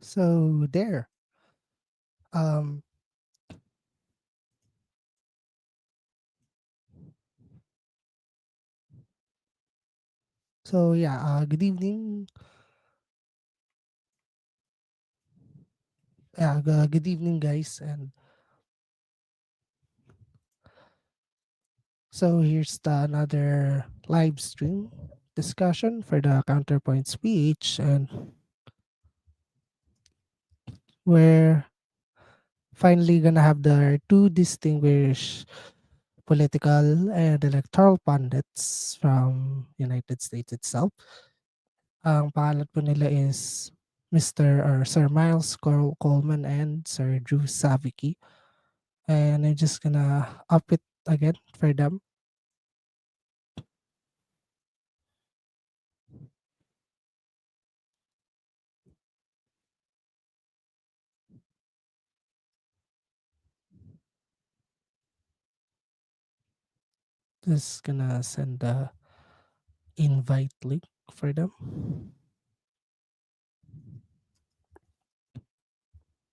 So there. Um. So yeah. Good evening. Yeah. Good evening, guys. And so here's another live stream discussion for the Counterpoints PH, and we're finally gonna have the two distinguished political and electoral pundits from United States itself. Ang pangalan po nila is Mr. or Sir Miles Coleman and Sir Drew Savicki. And I'm just gonna up it again for them. Just gonna send the invite link for them.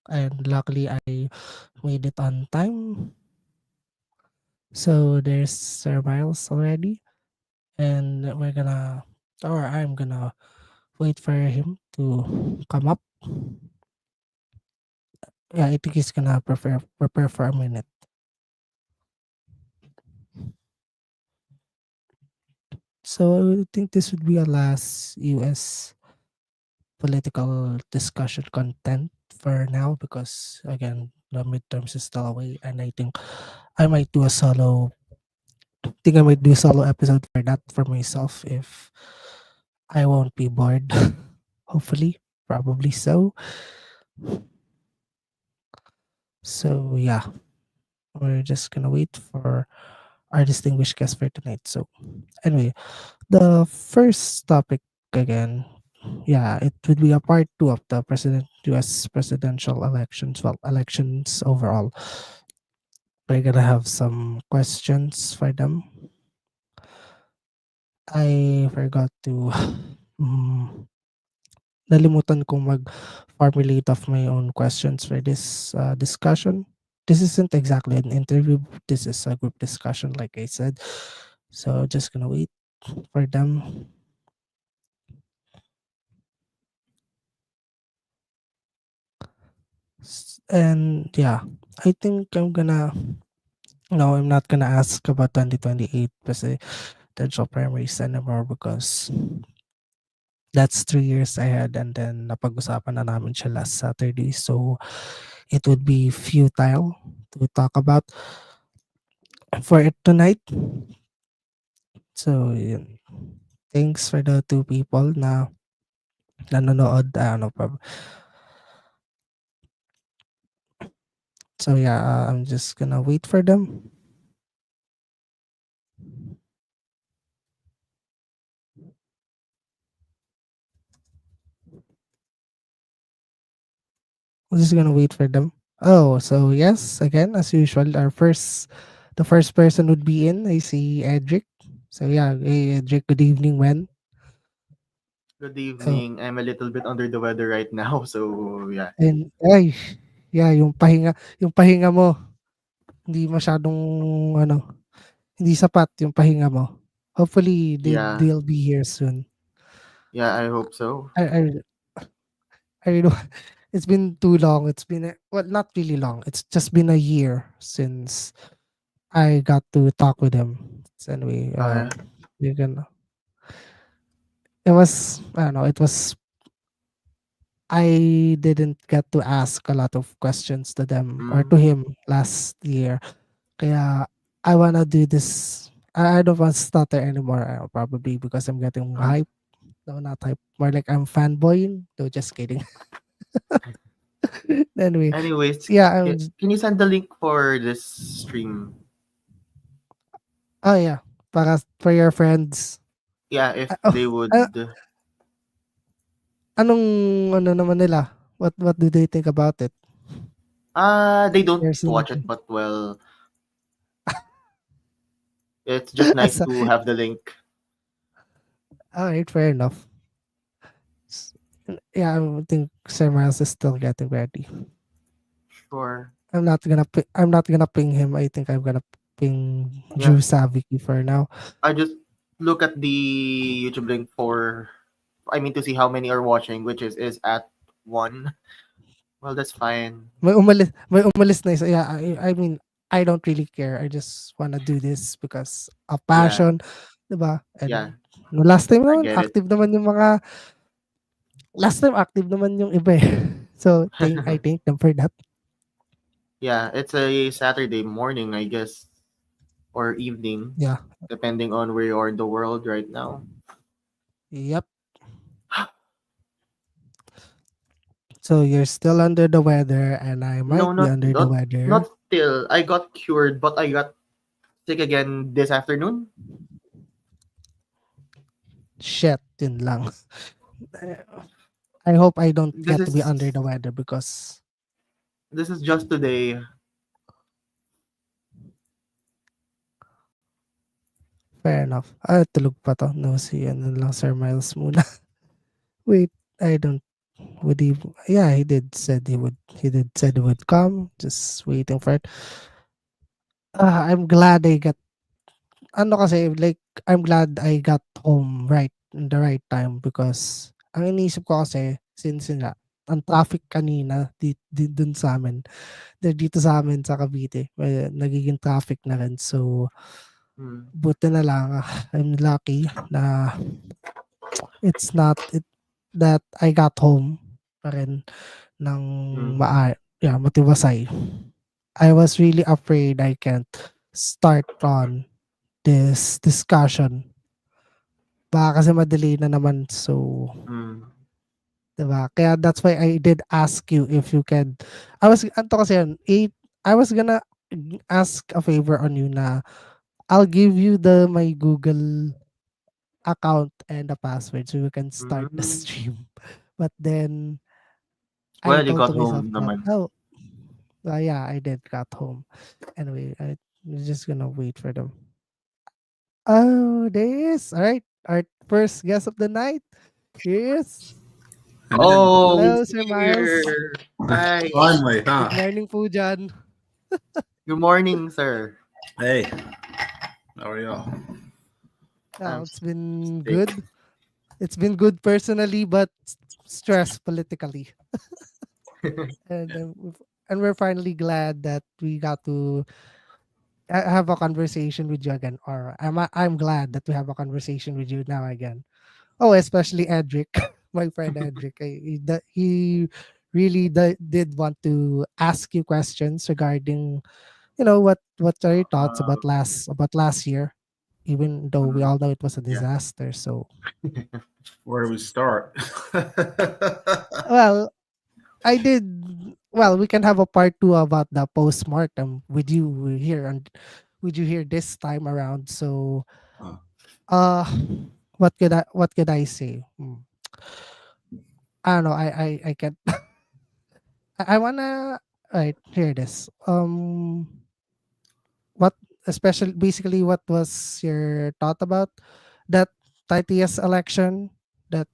And luckily I made it on time. So there's Sir Miles already. And I'm gonna wait for him to come up. Yeah, I think he's gonna prepare for a minute. So I think this would be a last US political discussion content for now because again the midterms is still away, and I might do a solo I might do a solo episode for that for myself if I won't be bored. Hopefully. Probably so. So yeah. We're just gonna wait for our distinguished guest for tonight. So anyway, the first topic again, yeah, it would be a part two of the US presidential elections. Well, elections overall. We're gonna have some questions for them. I forgot to mm, nalimutan kong mag-formulate of my own questions for this discussion. This isn't exactly an interview. This is a group discussion, like I said. So just gonna wait for them. And yeah, I think no, I'm not gonna ask about 2028 presidential primaries anymore because that's 3 years ahead, and then napag-usapan na namin siya last Saturday. So it would be futile to talk about for it tonight. So yun. Thanks for the two people na nanonood. Ano pa. So yeah, I'm just gonna wait for them. I'm just gonna wait for them. Oh, so yes, again, as usual, the first person would be in. I see Edric. So yeah, hey, Edric, good evening, man. Good Oh, evening. I'm a little bit under the weather right now, so yeah. and ay, yeah, yung pahinga mo, hindi masyadong ano, hindi sapat yung pahinga mo. Hopefully Yeah. they'll be here soon. Yeah, I hope so. I I I really don't- it's been too long. Well, not really long. It's just been a year since I got to talk with him. So anyway, Uh, you can. It was I don't know. It was I didn't get to ask a lot of questions to them or to mm, him last year. Kaya I wanna do this. I don't want to stutter anymore. Probably because I'm getting uh, hype. No, not hype. More like I'm fanboying. No, just kidding. Anyway, anyways, yeah. can you send the link for this stream? Oh yeah. Para for your friends. Yeah, if Oh, they uh, would. anong ano naman nila? What do they think about it? They don't watch it, Personally. but well, it's just nice As to have the link. all right, fair enough. Yeah, I think Sir Miles is still getting ready. Sure. I'm not gonna ping him. I think I'm gonna ping Yeah. Drew Savicki for now. I just look at the YouTube link for, I mean, to see how many are watching, which is at one. Well, that's fine. May umalis na isa. Yeah, I mean, I don't really care. I just wanna do this because of Yeah. passion, 'di ba? Yeah. And no, last time I naman get it. active naman yung mga last time active naman yung iba eh. So, I thank them for that. Yeah. It's a Saturday morning, I guess, or evening, Yeah. depending on where you are in the world right now. Yep. So you're still under the weather and I No, might be under the not weather. still. I got cured, but I got sick again this afternoon. Shit, yun lang. I hope I don't This get to be is under the weather because this is just today. fair enough. Tulog pa to. No, si ano lang, Sir Miles muna. Wait, I don't, would he, yeah, he did said he would come. Just waiting for it. I'm glad I got, ano kasi, like, I'm glad I got home right, in the right time because, ang iniisip ko kasi, since yun nga, ang traffic kanina, dun sa amin, dito sa amin sa Cavite, nagiging traffic na rin. So, Hmm. buti na lang, I'm lucky na it's not it that I got home pa rin ng Hmm. yeah, matiwasay. I was really afraid I can't start on this discussion. Baka kasi madelay na naman. So, Hmm. 'di ba? Kaya that's why I did ask you if you can. I was anto kasi yun, I was gonna ask a favor on you na I'll give you the my Google account and the password so you can start the Hmm. stream. But then I Well, you thought to got myself home that, naman. oh, yeah, I did got home. Anyway, I'm just gonna wait for them. Oh, there he is. All right. Our first guest of the night. Here he is. Oh, Hello, he's Sir Miles. here. Hi. Finally, Good huh? morning po dyan. Good morning, sir. Hey, how are y'all? Now, I'm it's been sick. good. It's been good personally, but stress politically. And, and we're finally glad that we got to have a conversation with you again. Or I'm glad that we have a conversation with you now again. Oh, especially Edric, my friend Edric. He really did want to ask you questions regarding, what are your thoughts about last year, even though we all know it was a Yeah. disaster. So, Where do we start? well, I did. Well, we can have a part two about the postmortem with you here and with you here this time around. So, Uh, uh, what could I say? I don't know. I can't. I wanna right hear this. What especially basically what was your thought about that 30th election that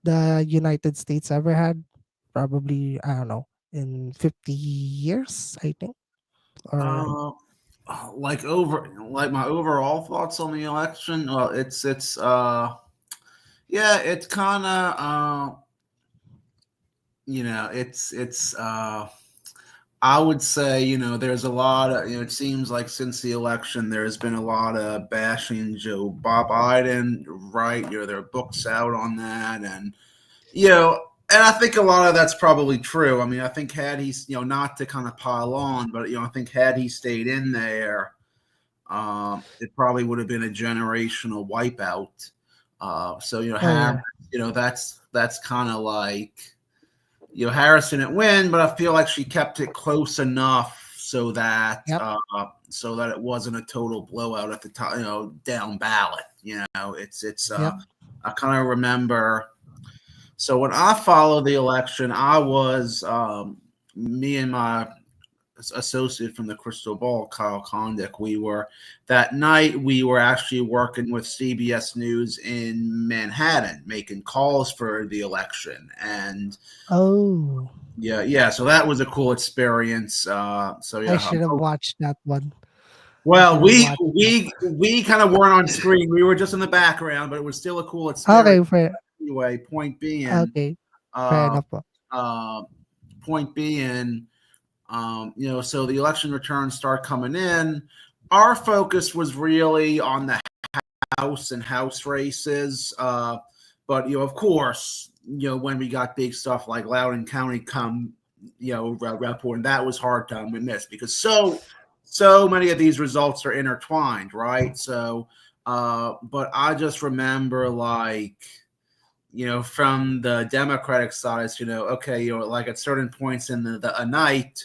the United States ever had? Probably I don't know in 50 years, I think, or uh, like my overall thoughts on the election. Well, it's yeah, it's kind of it's I would say, there's a lot of, it seems like since the election, there's been a lot of bashing Joe Bob Biden, right? There are books out on that. And I think a lot of that's probably true. I mean, I think had he, not to kind of pile on, but, I think had he stayed in there, it probably would have been a generational wipeout. So, oh Harris, yeah, that's kind of like, Harris didn't win, but I feel like she kept it close enough yep, so that it wasn't a total blowout at the top, down ballot. yep, I kind of remember. So when I followed the election, I was me and my associate from the Crystal Ball, Kyle Kondik, that night we were actually working with CBS News in Manhattan, making calls for the election, and Oh, yeah. So that was a cool experience. So I yeah. should have watched that one. I Well, should have watched that. we kind of weren't on screen. We were just in the background, but it was still a cool experience. Okay, fair. Anyway, point being, Okay, fair uh, enough po. uh, point being, so the election returns start coming in. Our focus was really on the House and House races, but of course, when we got big stuff like Loudoun County come, report, and that was hard to miss because so many of these results are intertwined, right? So, but I just remember from the Democratic side, okay, like at certain points in a night,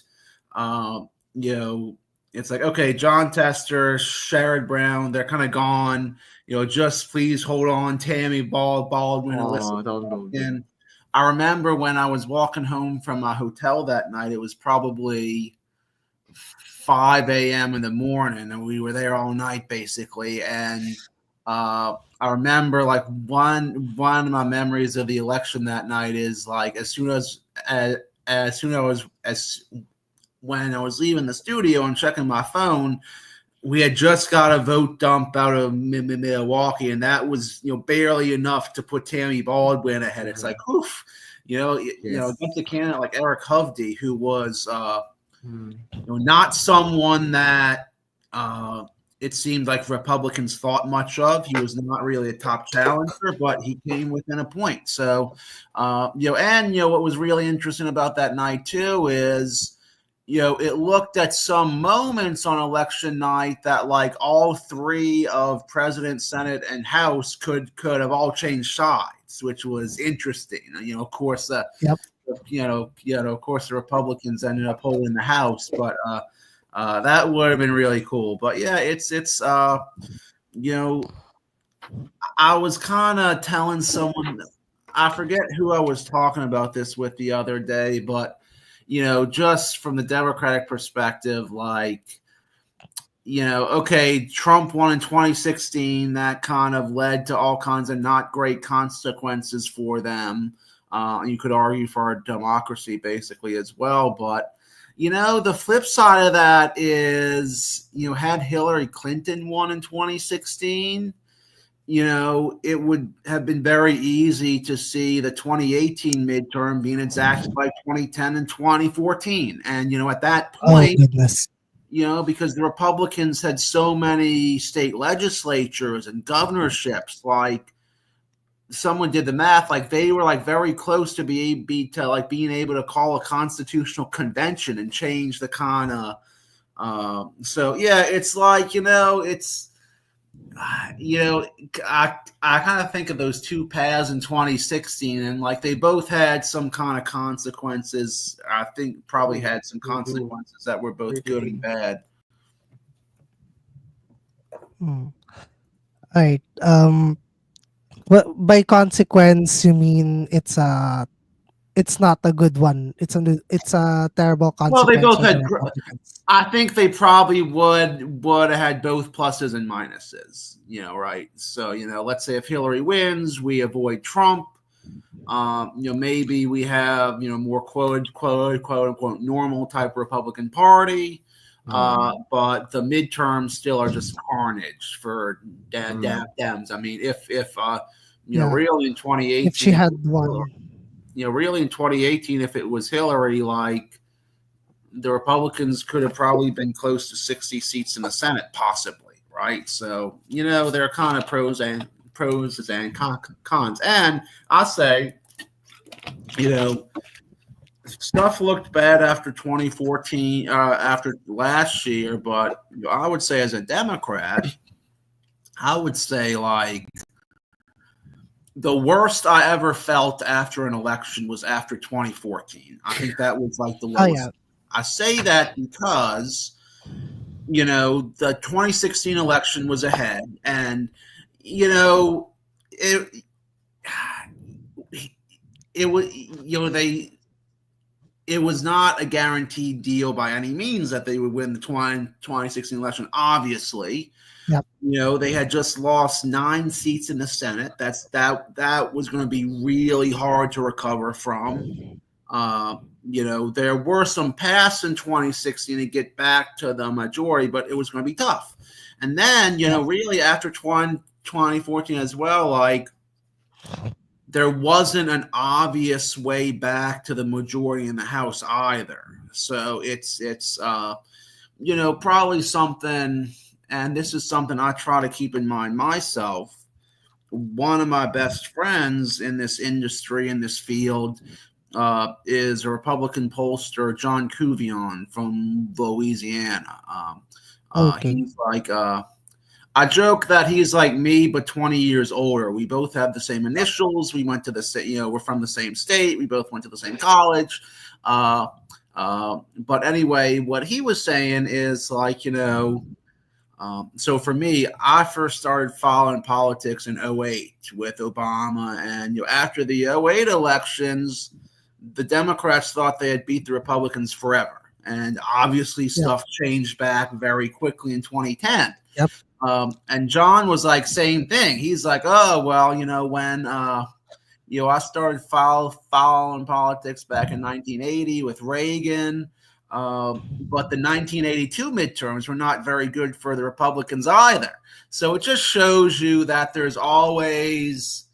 um, it's like, okay, John Tester, Sherrod Brown, they're kind of gone. Just please hold on, Tammy Baldwin, Alyssa. Don't go. And I remember when I was walking home from a hotel that night, it was probably 5 a.m. in the morning, and we were there all night basically. And I remember like one of my memories of the election that night is like as soon as when I was leaving the studio and checking my phone, we had just got a vote dump out of Milwaukee, and that was barely enough to put Tammy Baldwin ahead. It's like, oof, against a candidate like Eric Hovde, who was not someone that it seemed like Republicans thought much of. He was not really a top challenger, but he came within a point. So, what was really interesting about that night too is, it looked at some moments on election night that like all three of President, Senate, and House could have all changed sides, which was interesting. Of course, Yep. Of course, the Republicans ended up holding the House, but that would have been really cool. But yeah, it's I was kind of telling someone, I forget who I was talking about this with the other day, but just from the Democratic perspective, like, okay, Trump won in 2016. That kind of led to all kinds of not great consequences for them. You could argue for our democracy basically as well. But, the flip side of that is, had Hillary Clinton won in 2016, it would have been very easy to see the 2018 midterm being exactly like 2010 and 2014. And, at that Oh point, goodness. because the Republicans had so many state legislatures and governorships, like someone did the math, like they were like very close to being able to call a constitutional convention and change the kind of, so yeah, it's like, it's, I kind of think of those two paths in 2016, and like they both had some kind of consequences. I think probably had some consequences that were both good and bad. All right. Well, by consequence, you mean it's not a good one. It's a terrible Well, they consequence both for the had. Republicans. I think they probably would have had both pluses and minuses. Right? So let's say if Hillary wins, we avoid Trump. Maybe we have more quote unquote normal type Republican Party. But the midterms still are just carnage for Dems. I mean, if really in 2018, If she had won, really in 2018, if it was Hillary, like the Republicans could have probably been close to 60 seats in the Senate, possibly, right? So there are kind of pros and cons, and I say, stuff looked bad after 2014, after last year, but I would say as a Democrat, I would say like the worst I ever felt after an election was after 2014. I think that was like the lowest. oh yeah, I say that because, the 2016 election was ahead, and, it was, it was not a guaranteed deal by any means that they would win the 2016 election. Obviously, Yep. they had just lost 9 seats in the Senate. That was going to be really hard to recover from. There were some paths in 2016 to get back to the majority, but it was going to be tough. And then, really after 2014 as well, like, there wasn't an obvious way back to the majority in the House either. So it's probably something, and this is something I try to keep in mind myself. One of my best friends in this industry, in this field, is a Republican pollster, John Couvion from Louisiana. Okay. He's like, I joke that he's like me, but 20 years older. We both have the same initials. We went to the same, we're from the same state. We both went to the same college. But anyway, what he was saying is like, so for me, I first started following politics in 2008 with Obama. And after the 2008 elections, the Democrats thought they had beat the Republicans forever. And obviously stuff changed back very quickly in 2010. Yep. And John was like, same thing. He's like, oh, well, when, I started following politics back in 1980 with Reagan. But the 1982 midterms were not very good for the Republicans either. So it just shows you that there's always,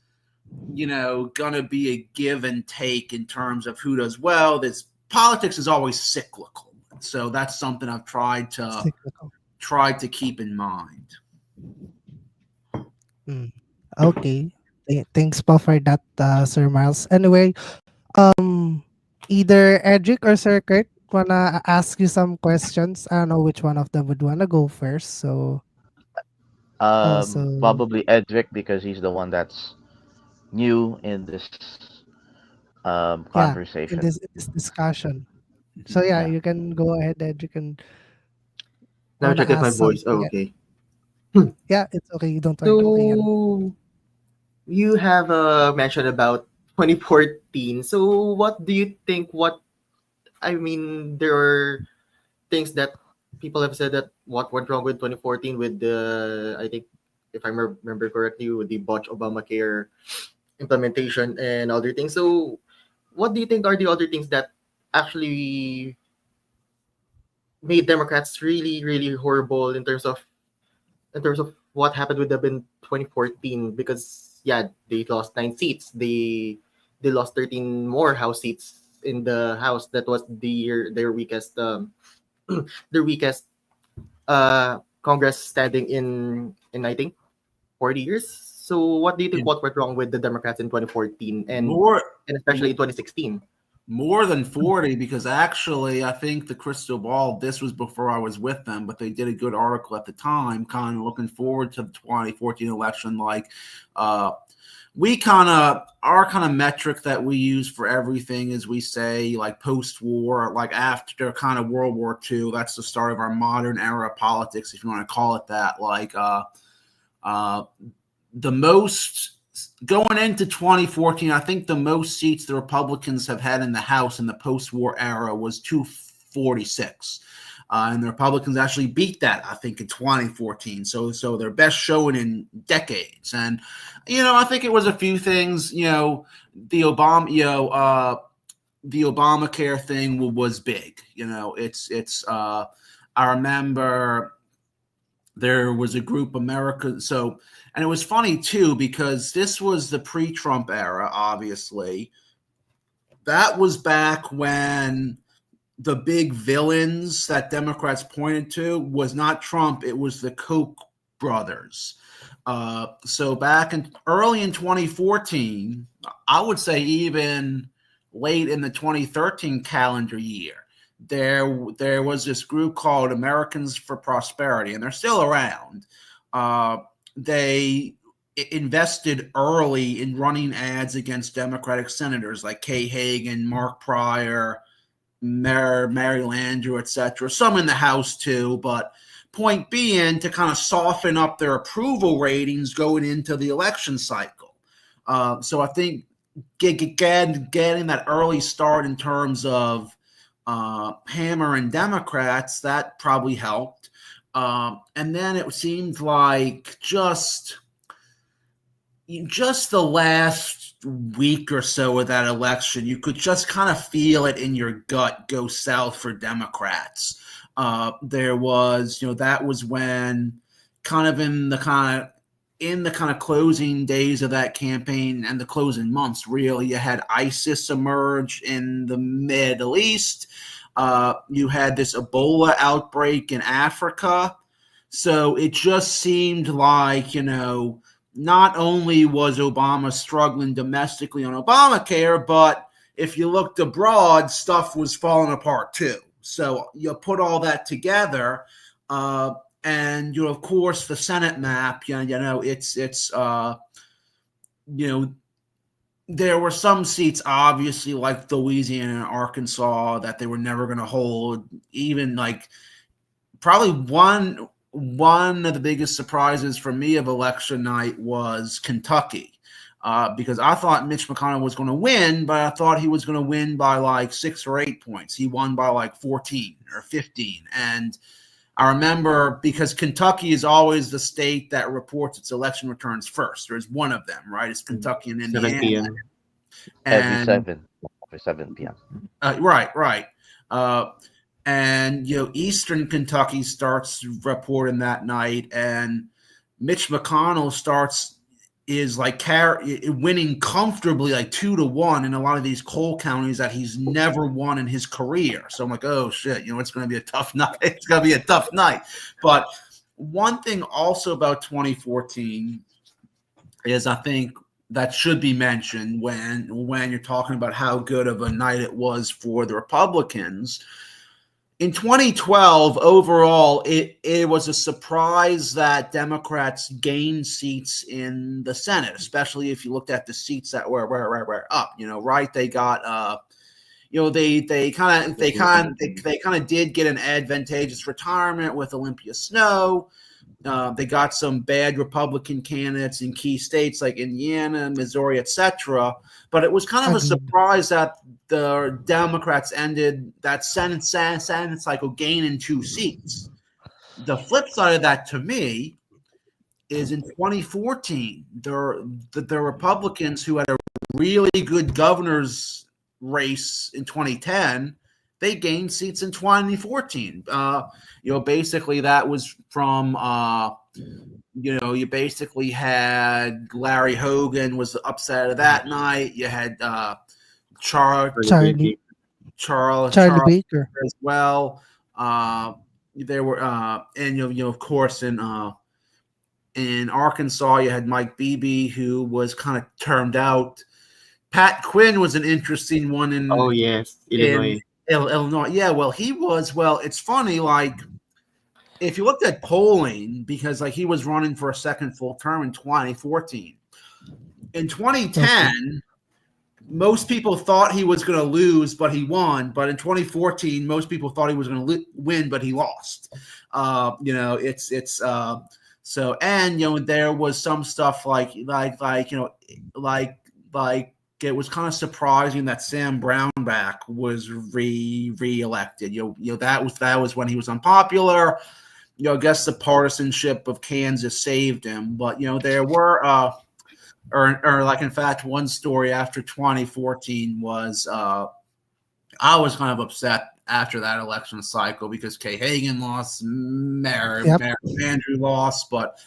going to be a give and take in terms of who does well. This politics is always cyclical. So that's something I've tried to keep in mind. Okay. Thanks pa for that, Sir Miles. Anyway, either Edric or Sir Kurt wanna ask you some questions. I don't know which one of them would wanna go first. So Probably Edric because he's the one that's new in this in conversation. this discussion. So Yeah. you can go ahead, Edric, and Now wanna check if my ask voice. something. Oh, okay. Yeah, it's okay. Don't worry. Okay, yan. So you have mentioned about 2014. So what do you think? There are things that people have said that what went wrong with 2014 with the, I think, if I remember correctly, with the botched Obamacare implementation and other things. So what do you think are the other things that actually made Democrats really, really horrible in terms of what happened with them in 2014? Because they lost 9 seats. They lost 13 more House seats in the House. That was their weakest their weakest Congress standing in I think 40 years. So what do you think what went wrong with the Democrats in 2014 and especially in 2016? More than 40, because actually I think the Crystal Ball, this was before I was with them, but they did a good article at the time, kind of looking forward to the 2014 election. Like, we our kind of metric that we use for everything is we say like post-war, like after kind of World War II, that's the start of our modern era of politics, if you want to call it that. Like, the most going into 2014, I think the most seats the Republicans have had in the House in the post-war era was 246. And the Republicans actually beat that, I think, in 2014. So their best showing in decades. And, I think it was a few things, the Obamacare thing was big. I remember there was a group America. And it was funny too, because this was the pre-Trump era, obviously. That was back when the big villains that Democrats pointed to was not Trump, it was the Koch brothers. So back early in 2014, I would say even late in the 2013 calendar year, there was this group called Americans for Prosperity, and they're still around. They invested early in running ads against Democratic senators like Kay Hagan, Mark Pryor, Mary Landrieu, etc. Some in the House too, but point being to kind of soften up their approval ratings going into the election cycle. So I think getting that early start in terms of hammering Democrats. That probably helped. And then it seemed like just the last week or so of that election, you could just kind of feel it in your gut go south for Democrats. There was, that was when in the kind of closing days of that campaign and the closing months, really, you had ISIS emerge in the Middle East. You had this Ebola outbreak in Africa. So it just seemed like, not only was Obama struggling domestically on Obamacare, but if you looked abroad, stuff was falling apart too. So you put all that together, and of course the Senate map. There were some seats, obviously, like Louisiana and Arkansas, that they were never going to hold. Even like probably one of the biggest surprises for me of election night was Kentucky, because I thought Mitch McConnell was going to win, but I thought he was going to win by like 6 or 8 points. He won by like 14 or 15. And I remember, because Kentucky is always the state that reports its election returns first. There's one of them, right? It's Kentucky and Indiana. 7 p.m. Every 7 p.m. Right. And Eastern Kentucky starts reporting that night, and Mitch McConnell is like winning comfortably, like 2-1 in a lot of these coal counties that he's never won in his career. So I'm like, oh shit, it's going to be a tough night. It's going to be a tough night. But one thing also about 2014 is, I think, that should be mentioned when you're talking about how good of a night it was for the Republicans. In 2012, overall, it was a surprise that Democrats gained seats in the Senate, especially if you looked at the seats that were up. Right? They got, they kind of did get an advantageous retirement with Olympia Snow. They got some bad Republican candidates in key states like Indiana, Missouri, etc. But it was kind of a surprise that the Democrats ended that Senate cycle gaining 2 seats. The flip side of that, to me, is in 2014, the Republicans, who had a really good governor's race in 2010, they gained seats in 2014. Basically that was from, you basically had Larry Hogan was upset of that night. You had Charlie Charlie Baker as well. There were, and of course in Arkansas you had Mike Beebe, who was kind of termed out. Pat Quinn was an interesting one in. Oh yes, Illinois. Illinois. Yeah, well, he was. Well, it's funny, like, if you looked at polling, because like he was running for a second full term in 2014. In 2010, most people thought he was going to lose, but he won. But in 2014, most people thought he was going to win, but he lost. So, and there was some stuff like it was kind of surprising that Sam Brownback was re-elected. That was when he was unpopular. I guess the partisanship of Kansas saved him. But there were in fact, one story after 2014 was I was kind of upset after that election cycle because Kay Hagan lost, Mayor Andrew lost. But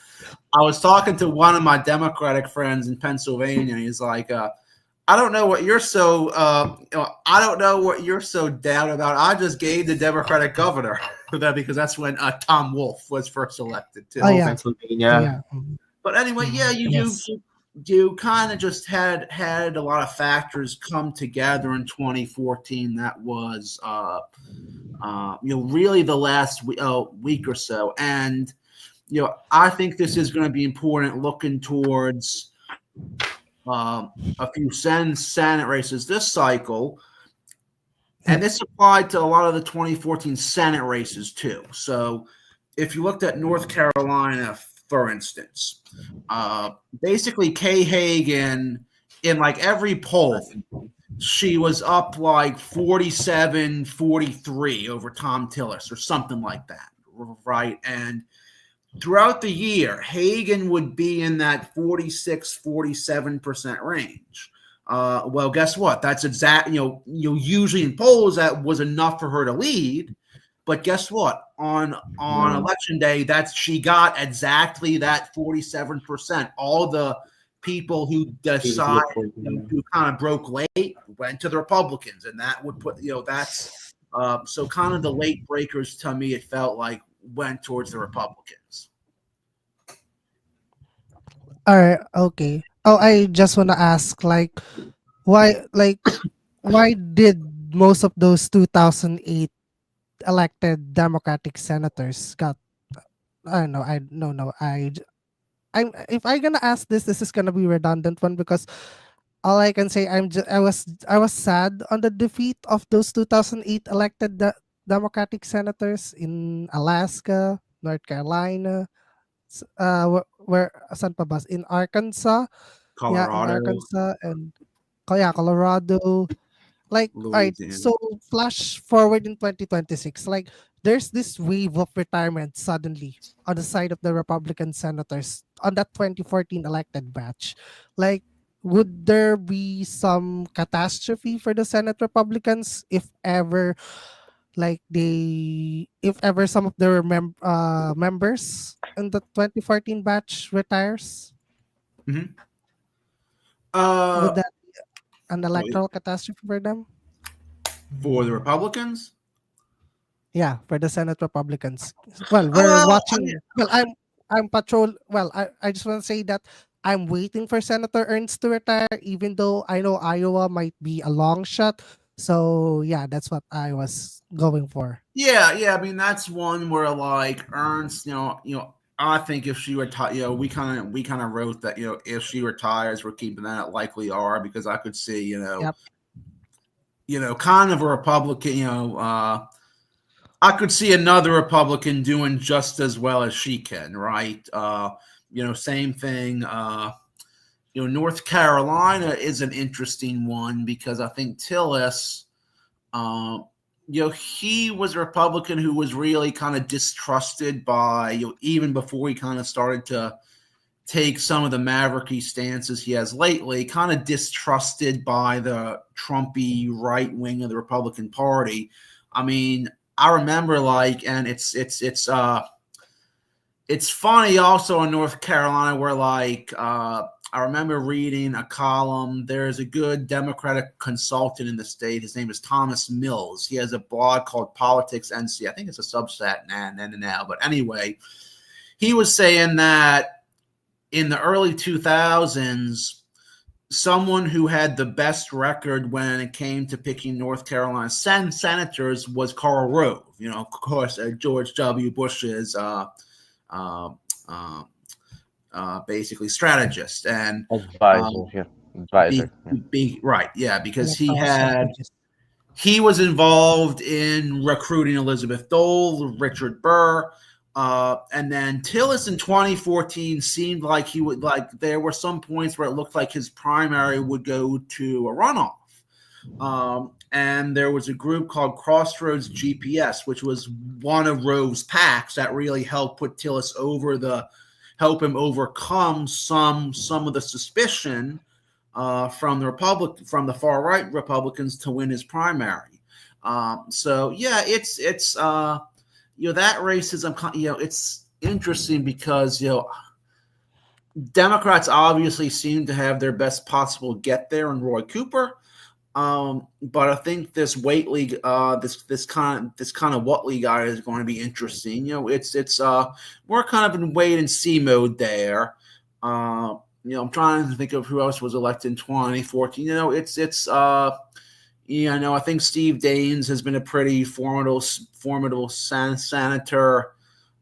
I was talking to one of my Democratic friends in Pennsylvania, and he's like, I don't know what you're so down about. I just gave the Democratic governor for that because that's when Tom Wolf was first elected too. Oh, yeah. Pennsylvania. Yeah. But anyway, you kind of just had a lot of factors come together in 2014. That was really the last week or so, and I think this is going to be important looking towards a few Senate races this cycle. And this applied to a lot of the 2014 Senate races too. So if you looked at North Carolina, for instance, basically Kay Hagan, in like every poll, she was up like 47-43 over Tom Tillis or something like that, right? And throughout the year, Hagan would be in that 46-47% range. Well, guess what? That's exact. Usually in polls that was enough for her to lead, but guess what? On election day, she got exactly that 47%. All the people who decided who kind of broke late went to the Republicans, and that would put that's so kind of the late breakers. To me, it felt like went towards the Republicans. All right, okay. Oh, I just want to ask, why, why did most of those 2008 elected Democratic senators got? I don't know. I no no. I'm if I gonna ask this, this is gonna be redundant one because all I can say I was sad on the defeat of those 2008 elected Democratic senators in Alaska, North Carolina, where saan pa ba? In Arkansas, yeah, in Colorado, Arkansas and yeah, Colorado. Like, all right, Louisiana. so flash forward in 2026, like there's this wave of retirement suddenly on the side of the Republican senators on that 2014 elected batch. Like, would there be some catastrophe for the Senate Republicans if ever, if ever some of their members in the 2014 batch retires? Mm-hmm. Would that be an electoral catastrophe for them? For the Republicans? Yeah, for the Senate Republicans. Well, we're watching. Well, I'm patrol. Well, I just want to say that I'm waiting for Senator Ernst to retire, even though I know Iowa might be a long shot. So yeah, that's what I was going for. Yeah. I mean, that's one where like Ernst, I think if she retires, we kind of wrote that, if she retires, we're keeping that at likely are because I could see, Yep. Kind of a Republican, I could see another Republican doing just as well as she can, right? Same thing. North Carolina is an interesting one because I think Tillis, he was a Republican who was really kind of distrusted by, even before he kind of started to take some of the mavericky stances he has lately, kind of distrusted by the Trumpy right wing of the Republican Party. I mean, I remember and it's funny also in North Carolina where I remember reading a column. There's a good Democratic consultant in the state. His name is Thomas Mills. He has a blog called Politics NC. I think it's a Substack now. But anyway, he was saying that in the early 2000s, someone who had the best record when it came to picking North Carolina senators was Karl Rove. Of course, George W. Bush's basically strategist and advisor. Advisor. Right, yeah, because Electoral he was involved in recruiting Elizabeth Dole, Richard Burr, and then Tillis in 2014 seemed like he would there were some points where it looked like his primary would go to a runoff. And there was a group called Crossroads GPS, which was one of Rove's PACs that really helped put Tillis help him overcome some of the suspicion from the far right Republicans to win his primary. So yeah, it's that racism. It's interesting because Democrats obviously seem to have their best possible get there in Roy Cooper. But I think this Whately, this kind of Whately guy is going to be interesting. We're kind of in wait and see mode there. I'm trying to think of who else was elected in 2014. I think Steve Daines has been a pretty formidable senator.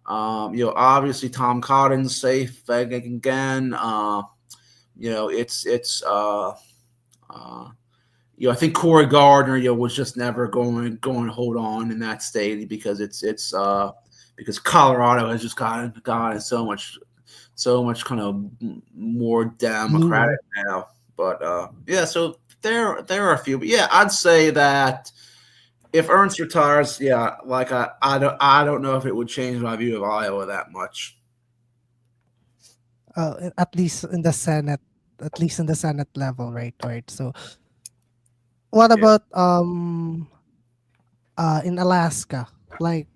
Obviously Tom Cotton's safe again. I think Cory Gardner, was just never going to hold on in that state because because Colorado has just gotten so much kind of more Democratic now. But so there are a few, but yeah, I'd say that if Ernst retires, yeah, like I don't know if it would change my view of Iowa that much. At least in the Senate, at least in the Senate level, right? Right. So, what Yeah. about in Alaska? Like,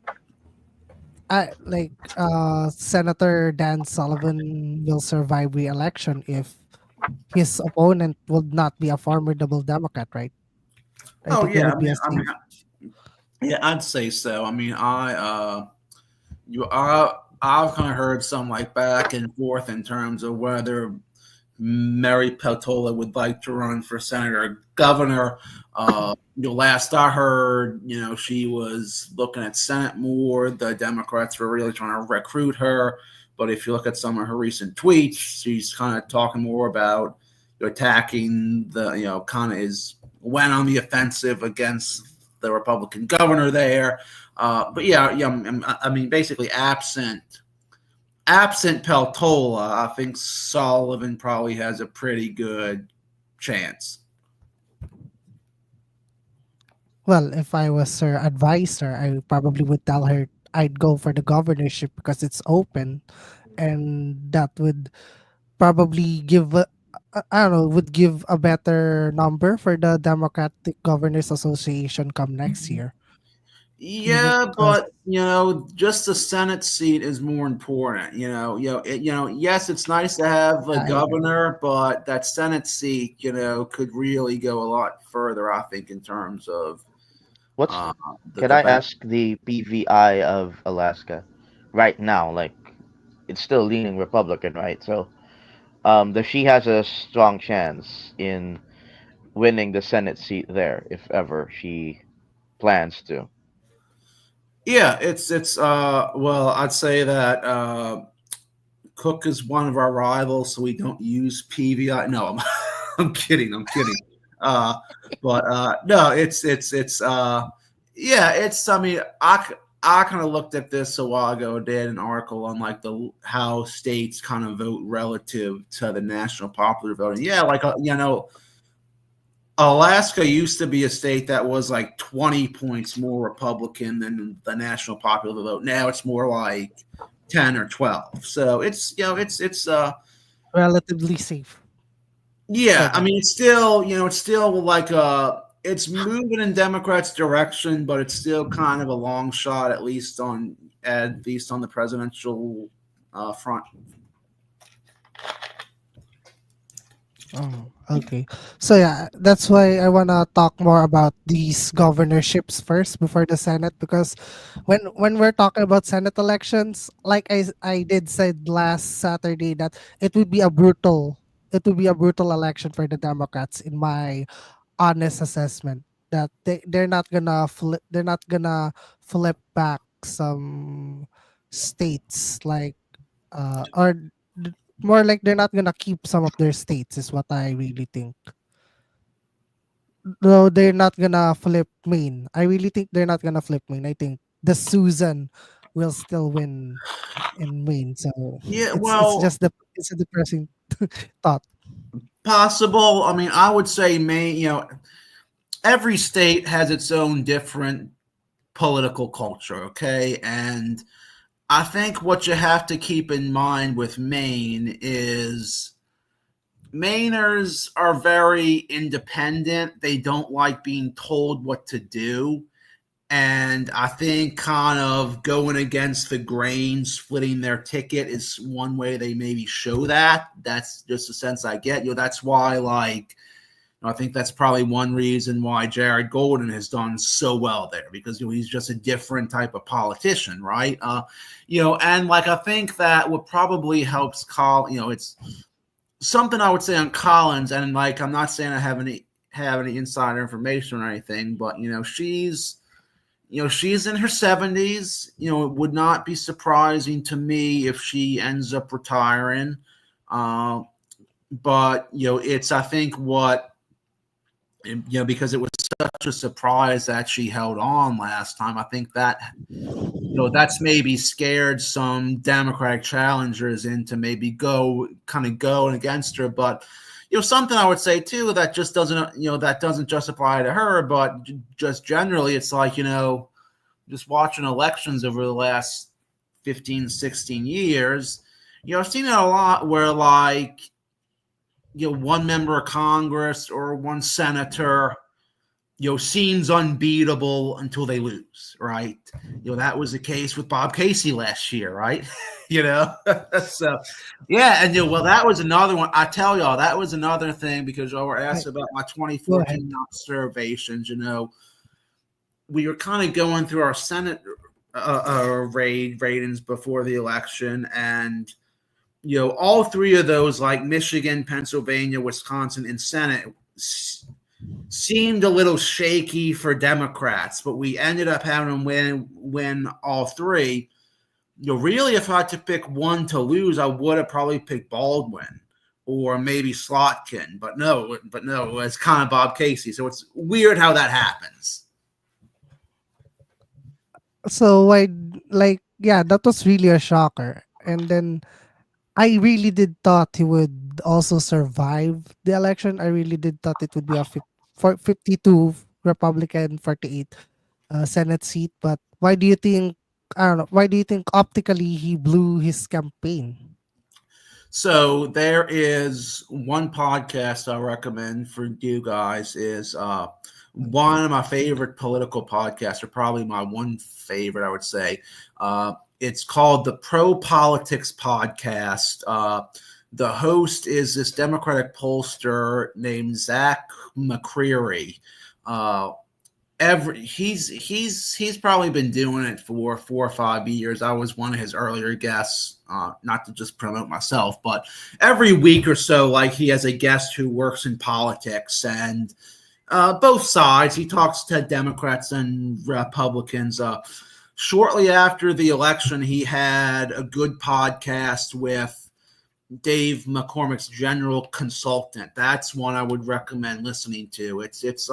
Senator Dan Sullivan will survive re-election if his opponent would not be a formidable Democrat, right? I Oh think it yeah, would be a safe. yeah, I'd say so. I mean, I've kind of heard some like back and forth in terms of whether Mary Peltola would like to run for senator or governor. Last I heard, she was looking at Senate more. The Democrats were really trying to recruit her. But if you look at some of her recent tweets, she's kind of talking more about attacking kind of went on the offensive against the Republican governor there. But yeah, I mean, basically absent Peltola, I think Sullivan probably has a pretty good chance. Well, if I was her advisor, I probably would tell her I'd go for the governorship because it's open, and that would probably give I don't know, would give a better number for the Democratic Governors Association come next year. Even Yeah, because but just the Senate seat is more important. Yes, it's nice to have a I agree. governor, but that Senate seat, could really go a lot further. I think in terms of What's uh, the Can I debate. ask the PVI of Alaska right now? Like, it's still leaning Republican, right? So, does she has a strong chance in winning the Senate seat there if ever she plans to? Yeah, it's well, I'd say that Cook is one of our rivals, so we don't use PVI. No, I'm kidding. I'm kidding. Uh, but no, it's yeah, it's. I mean, I kind of looked at this a while ago. Did an article on like the how states kind of vote relative to the national popular vote. And yeah, like Alaska used to be a state that was like 20 points more Republican than the national popular vote. Now it's more like 10 or 12. So it's relatively safe for yeah, I them. mean it's still like it's moving in Democrats' direction, but it's still kind of a long shot at least on the presidential front. Oh, okay. So yeah, that's why I wanna talk more about these governorships first before the Senate, because when we're talking about Senate elections, like I did said last Saturday that it would be a brutal election for the Democrats in my honest assessment, that they're not gonna flip back some states, like or more like they're not gonna keep some of their states is what I really think. Though they're not gonna flip Maine. I really think they're not gonna flip Maine. I think the Susan will still win in Maine. So Yeah, it's well, just it's a depressing thought. possible. I mean, I would say Maine, every state has its own different political culture, okay? And I think what you have to keep in mind with Maine is Mainers are very independent. They don't like being told what to do. And I think kind of going against the grain, splitting their ticket is one way they maybe show that. That's just a sense I get. That's why, like, I think that's probably one reason why Jared Golden has done so well there, because he's just a different type of politician, right? And like I think that what probably helps it's something I would say on Collins, and like I'm not saying I have any insider information or anything, but she's in her 70s. It would not be surprising to me if she ends up retiring. But it's I think what because it was such a surprise that she held on last time. I think that that's maybe scared some Democratic challengers into maybe going against her. But something I would say too that just doesn't that doesn't just apply to her, but just generally, it's like just watching elections over the last 15, 16 years. I've seen it a lot where like one member of Congress or one senator seems unbeatable until they lose, right? That was the case with Bob Casey last year, right? So yeah, and well, that was another one. I tell y'all, that was another thing because y'all were asked about my 2014 observations. We were kind of going through our Senate ratings before the election, and all three of those, like Michigan, Pennsylvania, Wisconsin, and Senate, seemed a little shaky for Democrats, but we ended up having them win all three. Really, if I had to pick one to lose, I would have probably picked Baldwin or maybe Slotkin, but no, it's kind of Bob Casey. So it's weird how that happens. So that was really a shocker. And then I really did thought he would also survive the election. I really did thought it would be a 52 Republican, 48 Senate seat. But why do you think? I don't know. Why do you think optically he blew his campaign? So there is one podcast I recommend for you guys. Is one of my favorite political podcasts, or probably my one favorite, I would say. It's called the Pro Politics Podcast. The host is this Democratic pollster named Zach McCreary. He's probably been doing it for 4 or 5 years. I was one of his earlier guests, not to just promote myself, but every week or so, like he has a guest who works in politics and both sides. He talks to Democrats and Republicans. Shortly after the election, he had a good podcast with Dave McCormick's general consultant. That's one I would recommend listening to. It's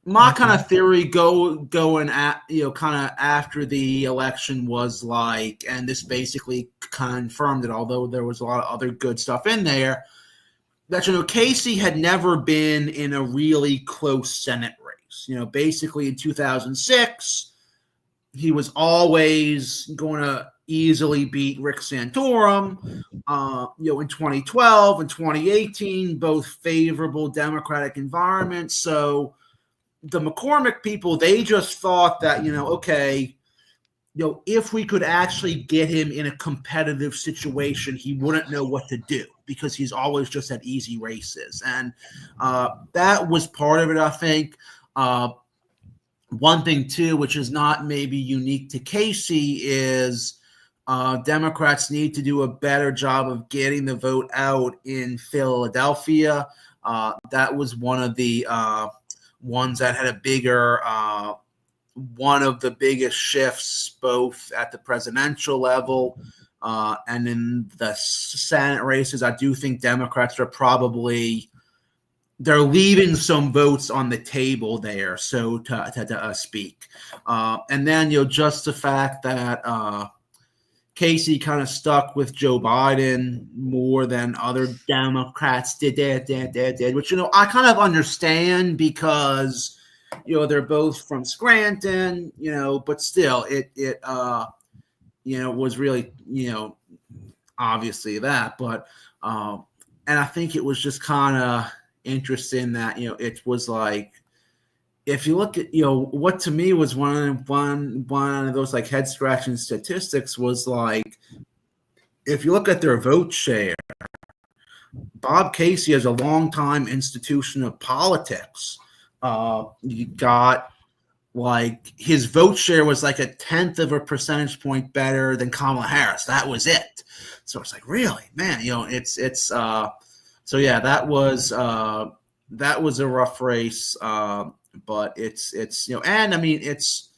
my kind of theory going at kind of after the election was like, and this basically confirmed it, although there was a lot of other good stuff in there, that Casey had never been in a really close Senate race. Basically in 2006, he was always going to easily beat Rick Santorum. In 2012 and 2018, both favorable Democratic environments. So the McCormick people, they just thought that, if we could actually get him in a competitive situation, he wouldn't know what to do because he's always just at easy races. And that was part of it, I think. One thing, too, which is not maybe unique to Casey, is Democrats need to do a better job of getting the vote out in Philadelphia. That was one of the ones that had a bigger one of the biggest shifts both at the presidential level and in the Senate races. I do think Democrats are probably they're leaving some votes on the table there, so to speak. And then just the fact that Casey kind of stuck with Joe Biden more than other Democrats did, which I kind of understand because they're both from Scranton, but still it was really obviously that, but and I think it was just kind of interesting that it was like, if you look at what to me was one of those like head scratching statistics was like, if you look at their vote share, Bob Casey is a longtime institution of politics. You got like his vote share was like 1/10 of a percentage point better than Kamala Harris. That was it. So it's like, really, man, it's so yeah, that was a rough race. But it's and I mean, it's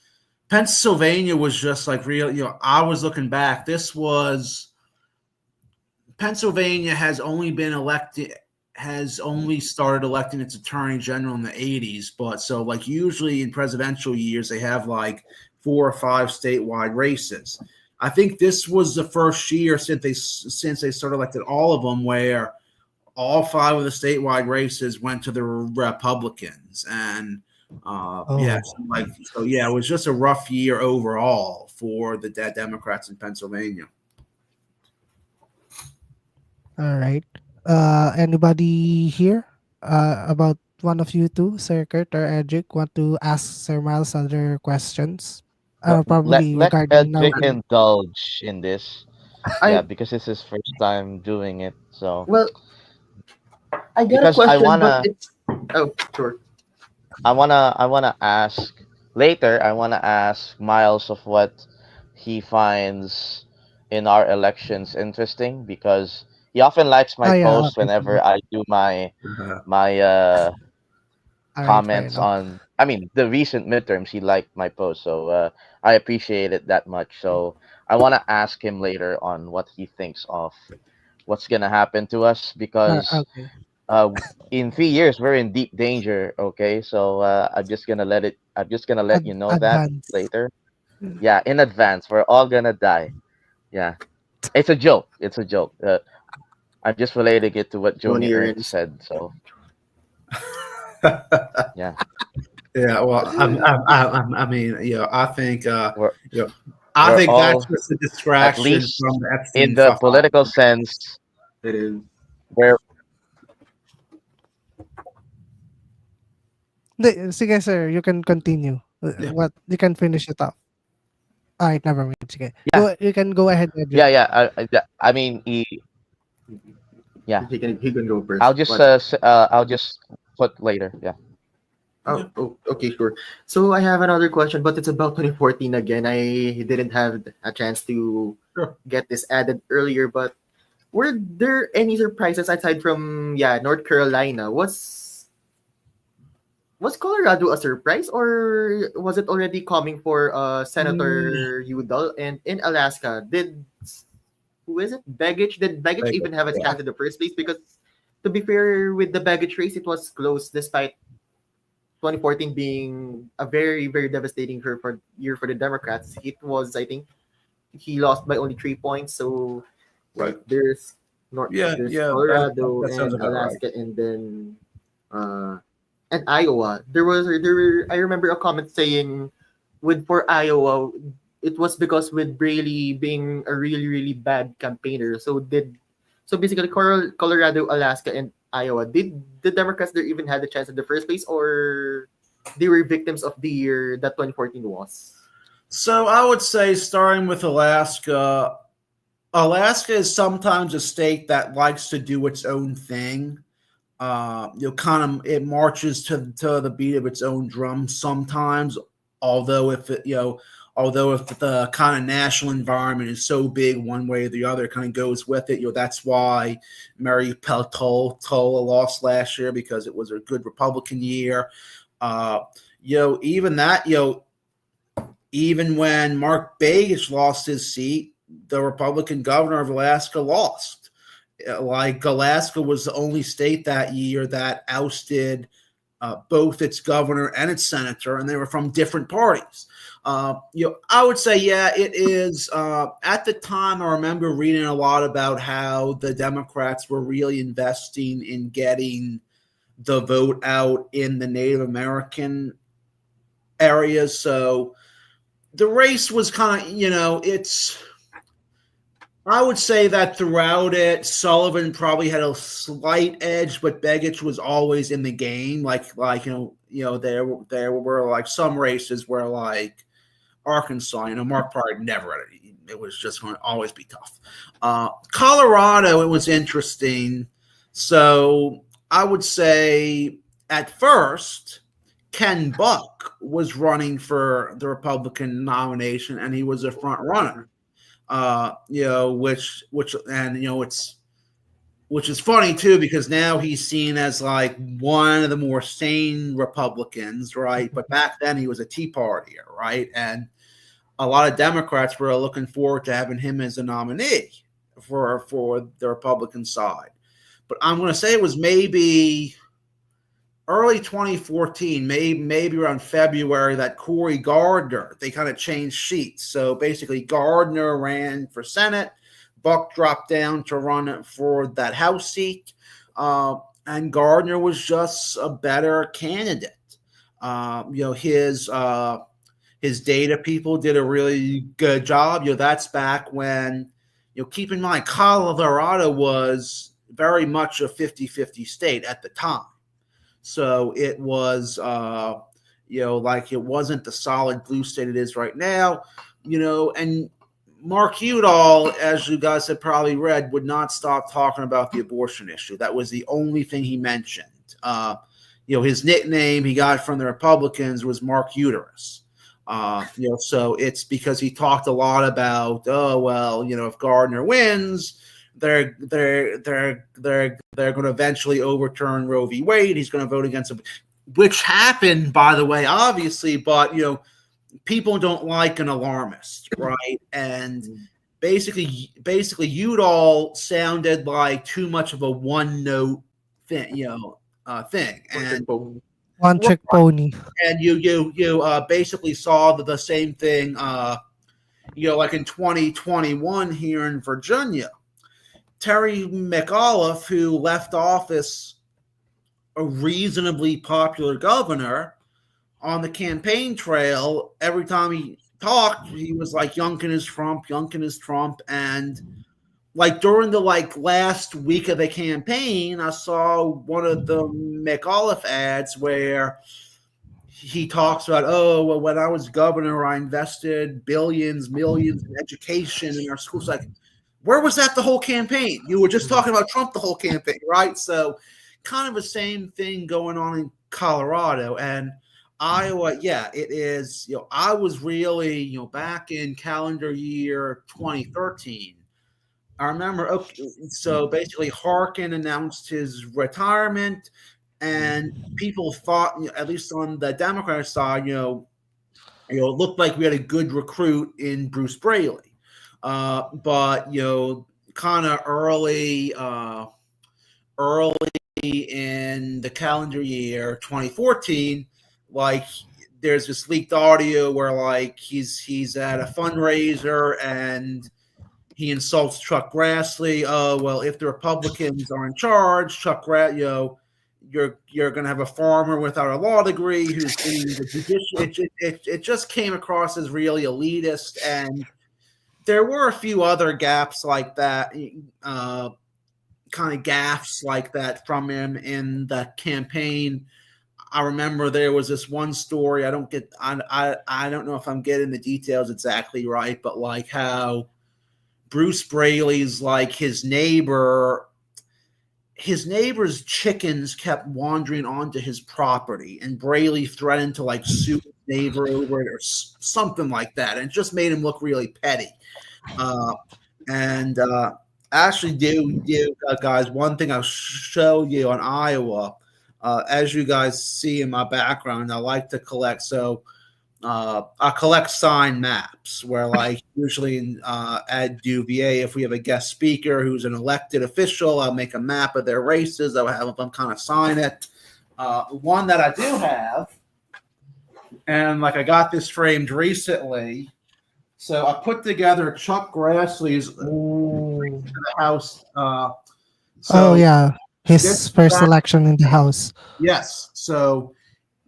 Pennsylvania was just like real. I was looking back. Pennsylvania has only started electing its attorney general in the 80s. But so like usually in presidential years, they have like 4 or 5 statewide races. I think this was the first year since they started electing all of them where all 5 of the statewide races went to the Republicans, and Oh, it was just a rough year overall for the Democrats in Pennsylvania. all right. Anybody here about one of you two, Sir Kurt or Edric, want to ask Sir Miles other questions? Let Probably let regarding Edric Nauru. indulge in this. Yeah, I because it's his first time doing it. So well, I got a because question, but it's oh sure. I wanna ask later. I wanna ask Miles of what he finds in our elections interesting because he often likes my Oh yeah, posts okay. whenever I do my All right, fair comments enough. on. I mean, the recent midterms. He liked my post, so I appreciate it that much. So I wanna ask him later on what he thinks of what's gonna happen to us because Okay. uh, in 3 years we're in deep danger. Okay, so I'm just gonna let you know that Advance. later. Yeah, in advance, we're all gonna die. Yeah, it's a joke. It's a joke. I'm just relating it to what Joni Ernst Junior said. So yeah, Yeah, well, I mean, I think, we're you know, I we're think that's all just a at distraction least from the in Epstein the file. political sense. It is. We're Sige, sir, you can continue. Yeah, What you can finish it off. All right, never mind. Sige. yeah, You can go ahead, Edric. yeah. I mean, yeah. He can go first. I'll just What? I'll just put later. Yeah. yeah. Oh, okay, sure. So I have another question, but it's about 2014 again. I didn't have a chance to Sure. get this added earlier, but were there any surprises aside from North Carolina? Was Colorado a surprise, or was it already coming for Mm, Senator Udall? And in Alaska, did who is it? Baggage? Did Baggage Vegas, even have a yeah. chance in the first place? Because to be fair, with the Baggage race, it was close despite 2014 being a very very devastating year for the Democrats. It was, I think, he lost by only 3 points. So Right. Yeah, there's yeah, Colorado that sounds and about right. Alaska, and then uh and Iowa. There were I remember a comment saying with for Iowa it was because with Braley being a really really bad campaigner. So basically Colorado, Alaska, and Iowa. Did the Democrats there even had a chance in the first place, or they were victims of the year that 2014 was? So I would say, starting with Alaska, Alaska is sometimes a state that likes to do its own thing. Kind of it marches to the beat of its own drum sometimes. Although if it, although if the kind of national environment is so big one way or the other, it kind of goes with it. That's why Mary Peltola lost last year, because it was a good Republican year. Uh, even that, even when Mark Begich lost his seat, the Republican governor of Alaska lost. Like, Alaska was the only state that year that ousted both its governor and its senator, and they were from different parties. I would say, yeah, it is. At the time, I remember reading a lot about how the Democrats were really investing in getting the vote out in the Native American areas. So the race was kind of, I would say that throughout it, Sullivan probably had a slight edge, but Begich was always in the game. There were like some races where, like Arkansas, Mark Pryor never had it. It was just going to always be tough. Colorado, it was interesting. So I would say at first, Ken Buck was running for the Republican nomination, and he was a front runner. Which is funny too, because now he's seen as like one of the more sane Republicans, right? But back then he was a Tea Partier, right? And a lot of Democrats were looking forward to having him as a nominee for the Republican side. But I'm going to say it was maybe early 2014, maybe around February, that Cory Gardner, they kind of changed seats. So basically, Gardner ran for Senate. Buck dropped down to run for that House seat. and Gardner was just a better candidate. His data people did a really good job. That's back when, keep in mind, Colorado was very much a 50-50 state at the time. So it was, like it wasn't the solid blue state it is right now, and Mark Udall, as you guys have probably read, would not stop talking about the abortion issue. That was the only thing he mentioned. His nickname he got from the Republicans was Mark Uterus. So it's because he talked a lot about, if Gardner wins, they're going to eventually overturn Roe v. Wade. He's going to vote against it, which happened, by the way, obviously, but people don't like an alarmist, right? And basically Udall sounded like too much of a one note thing, thing. And One trick pony. And you basically saw the same thing, like in 2021 here in Virginia. Terry McAuliffe, who left office a reasonably popular governor, on the campaign trail, every time he talked, he was like, Youngkin is Trump, Youngkin is Trump. And like during the last week of the campaign, I saw one of the McAuliffe ads where he talks about, when I was governor, I invested billions, millions in education in our schools. Like, where was that the whole campaign? You were just talking about Trump the whole campaign, right? So kind of the same thing going on in Colorado. And Iowa, it is, I was really, back in calendar year 2013, I remember, so basically Harkin announced his retirement, and people thought, at least on the Democratic side, it looked like we had a good recruit in Bruce Braley. But, kind of early in the calendar year 2014, there's this leaked audio where he's at a fundraiser and he insults Chuck Grassley. If the Republicans are in charge, Chuck Grassley, you're going to have a farmer without a law degree who's in the judicial. It just came across as really elitist, and there were a few other gaps like that, kind of gaffes like that from him in the campaign. I remember there was this one story. I don't know if I'm getting the details exactly right, but how Bruce Braley's his neighbor's chickens kept wandering onto his property, and Braley threatened to sue his neighbor over it or something like that. And it just made him look really petty. Actually, guys, one thing I'll show you on Iowa. As you guys see in my background, I like to collect. So I collect signed maps where, usually at UVA, if we have a guest speaker who's an elected official, I'll make a map of their races. I'll have them kind of sign it. One that I do have, and I got this framed recently. So I put together Chuck Grassley's in the House. His first election in the House. Yes. So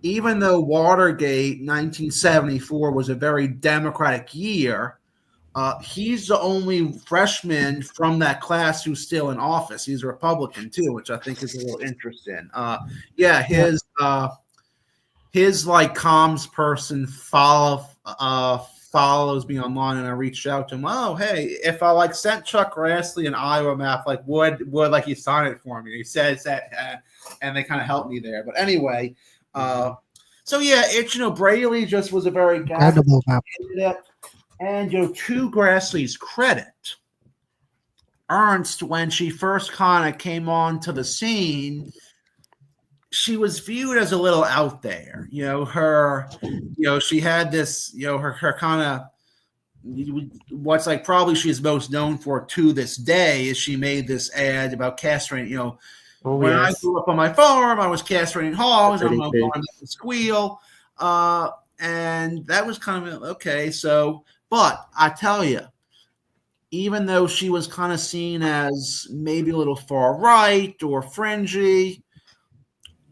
even though Watergate 1974 was a very Democratic year, he's the only freshman from that class who's still in office. He's a Republican too, which I think is a little interesting. His comms person follows me online, and I reached out to him. Oh, hey, if I sent Chuck Grassley an Iowa map, would he sign it for me? He says that, and they kind of helped me there. But anyway, it's Braley just was a very incredible map. Candidate. And to Grassley's credit, Ernst, when she first kind of came onto the scene, she was viewed as a little out there. She had this, her kind of what's probably she's most known for to this day is she made this ad about castrating. When I grew up on my farm, I was castrating hogs. I'm going to squeal, and that was kind of okay. So, but I tell you, even though she was kind of seen as maybe a little far right or fringy,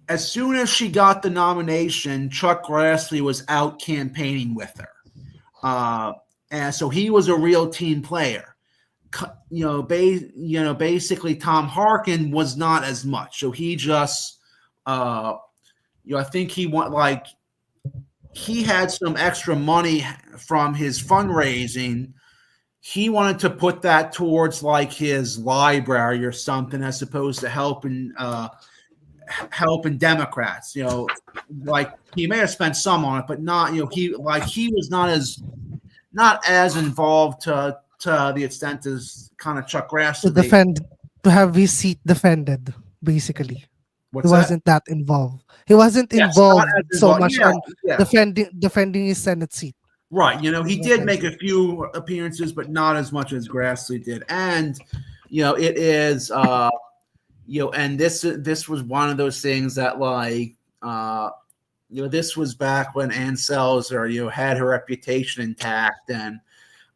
as soon as she got the nomination, Chuck Grassley was out campaigning with her. And so he was a real team player. Basically Tom Harkin was not as much. So he just, I think he had some extra money from his fundraising. He wanted to put that towards like his library or something, as opposed to helping Democrats. Like he may have spent some on it, but not. He was not as involved to the extent as kind of Chuck To Grassley. defend, to have his seat defended, basically. What's He that? wasn't that involved. He wasn't Yes, involved not as so involved. much Yeah, on yeah. defending his Senate seat. Right. He That's did what make I a few appearances, but not as much as Grassley did. And, it is, and this was one of those things that this was back when Ann Selzer, had her reputation intact. And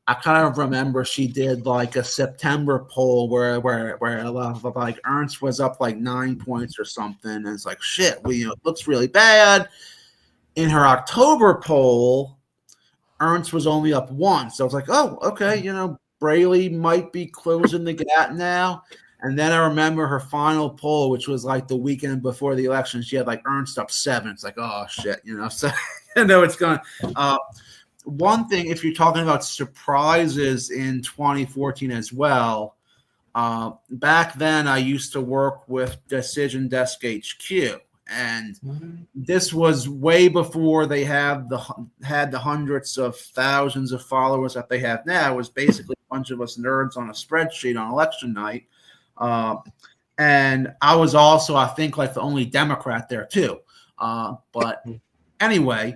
I kind of remember she did like a September poll where a lot of like Ernst was up like 9 points or something. And it's like, shit, it looks really bad. In her October poll, Ernst was only up 1. So I was like, oh, okay, Braley might be closing the gap now. And then I remember her final poll, which was like the weekend before the election. She had like Ernst up 7. It's like, oh, shit, So it's going. One thing, if you're talking about surprises in 2014 as well, back then I used to work with Decision Desk HQ. And this was way before they had the hundreds of thousands of followers that they have now. It was basically a bunch of us nerds on a spreadsheet on election night. And I was also, I think, like the only Democrat there too. But anyway,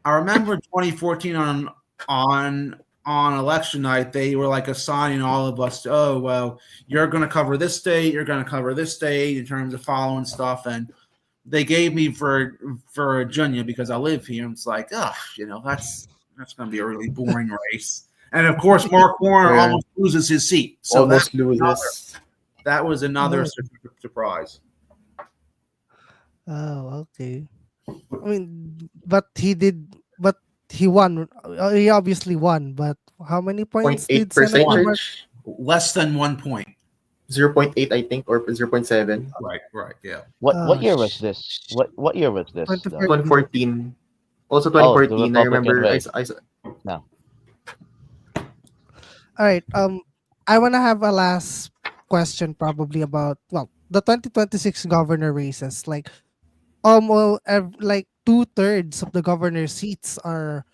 I remember 2014 on election night, they were like assigning all of us to, oh, well, you're going to cover this state, you're going to cover this state in terms of following stuff. And they gave me for Virginia because I live here. And it's like, that's going to be a really boring race. And of course, Mark Warner almost loses his seat. So Almost loses. That was another Oh. surprise. Oh, okay. I mean, but he won. He obviously won, but how many points did 0.8 Senator Mark? percentage, Less than 1 point. 0.8 I think, or 0.7. Right, yeah. What year was sh- this? What year was this? 2014. 2014. Also the 2014. I Republican remember. race. No. All right. I wanna have a last question, probably about the 2026 governor races. Like, like 2/3 of the governor seats are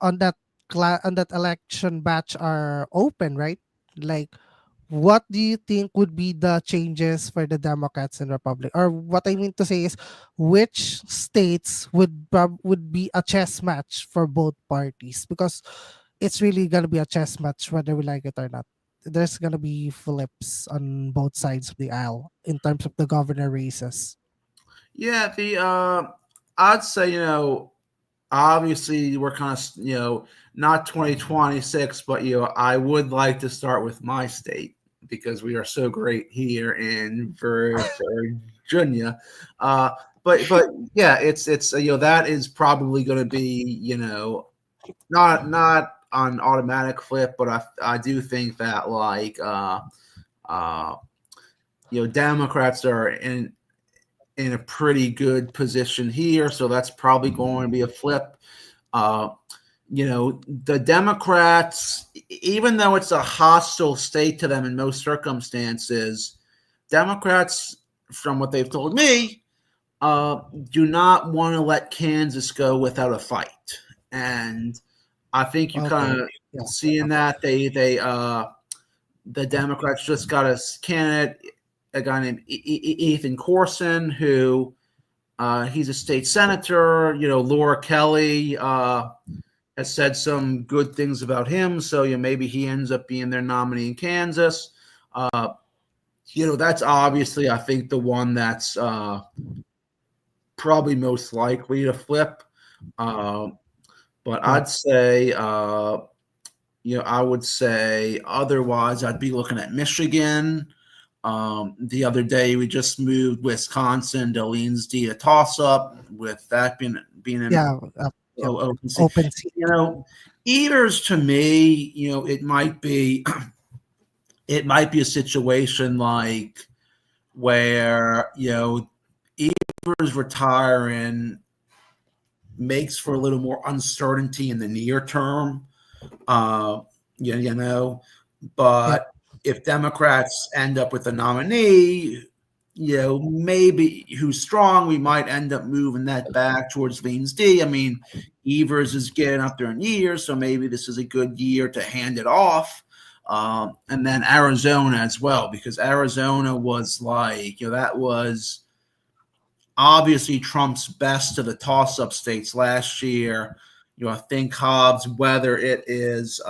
on that on that election batch are open, right? Like, what do you think would be the changes for the Democrats and Republic? Or what I mean to say is, which states would be a chess match for both parties? Because it's really gonna be a chess match whether we like it or not. There's gonna be flips on both sides of the aisle in terms of the governor races. Yeah, I'd say, obviously we're kind of, not 2026, but, I would like to start with my state because we are so great here in Virginia. But yeah, it's that is probably going to be, not on automatic flip, but I do think that Democrats are in a pretty good position here, so that's probably going to be a flip. The Democrats, even though it's a hostile state to them in most circumstances, Democrats, from what they've told me, do not want to let Kansas go without a fight. And I think you kind of seeing that the Democrats just got a candidate, a guy named Ethan Corson, who he's a state senator. Laura Kelly has said some good things about him, so maybe he ends up being their nominee in Kansas. That's obviously, I think, the one that's probably most likely to flip. But I'd say I would say otherwise, I'd be looking at Michigan. The other day, we just moved Wisconsin to leans D a toss up, with that being an Yeah, yep. open seat. Open seat. Evers to me, it might be a situation like where Evers retiring makes for a little more uncertainty in the near term. But if Democrats end up with a nominee, maybe who's strong, we might end up moving that back towards leans D. I mean, Evers is getting up there in years, so maybe this is a good year to hand it off. And then Arizona as well, because Arizona was like, that was obviously Trump's best of the toss-up states last year. I think Hobbs, whether it is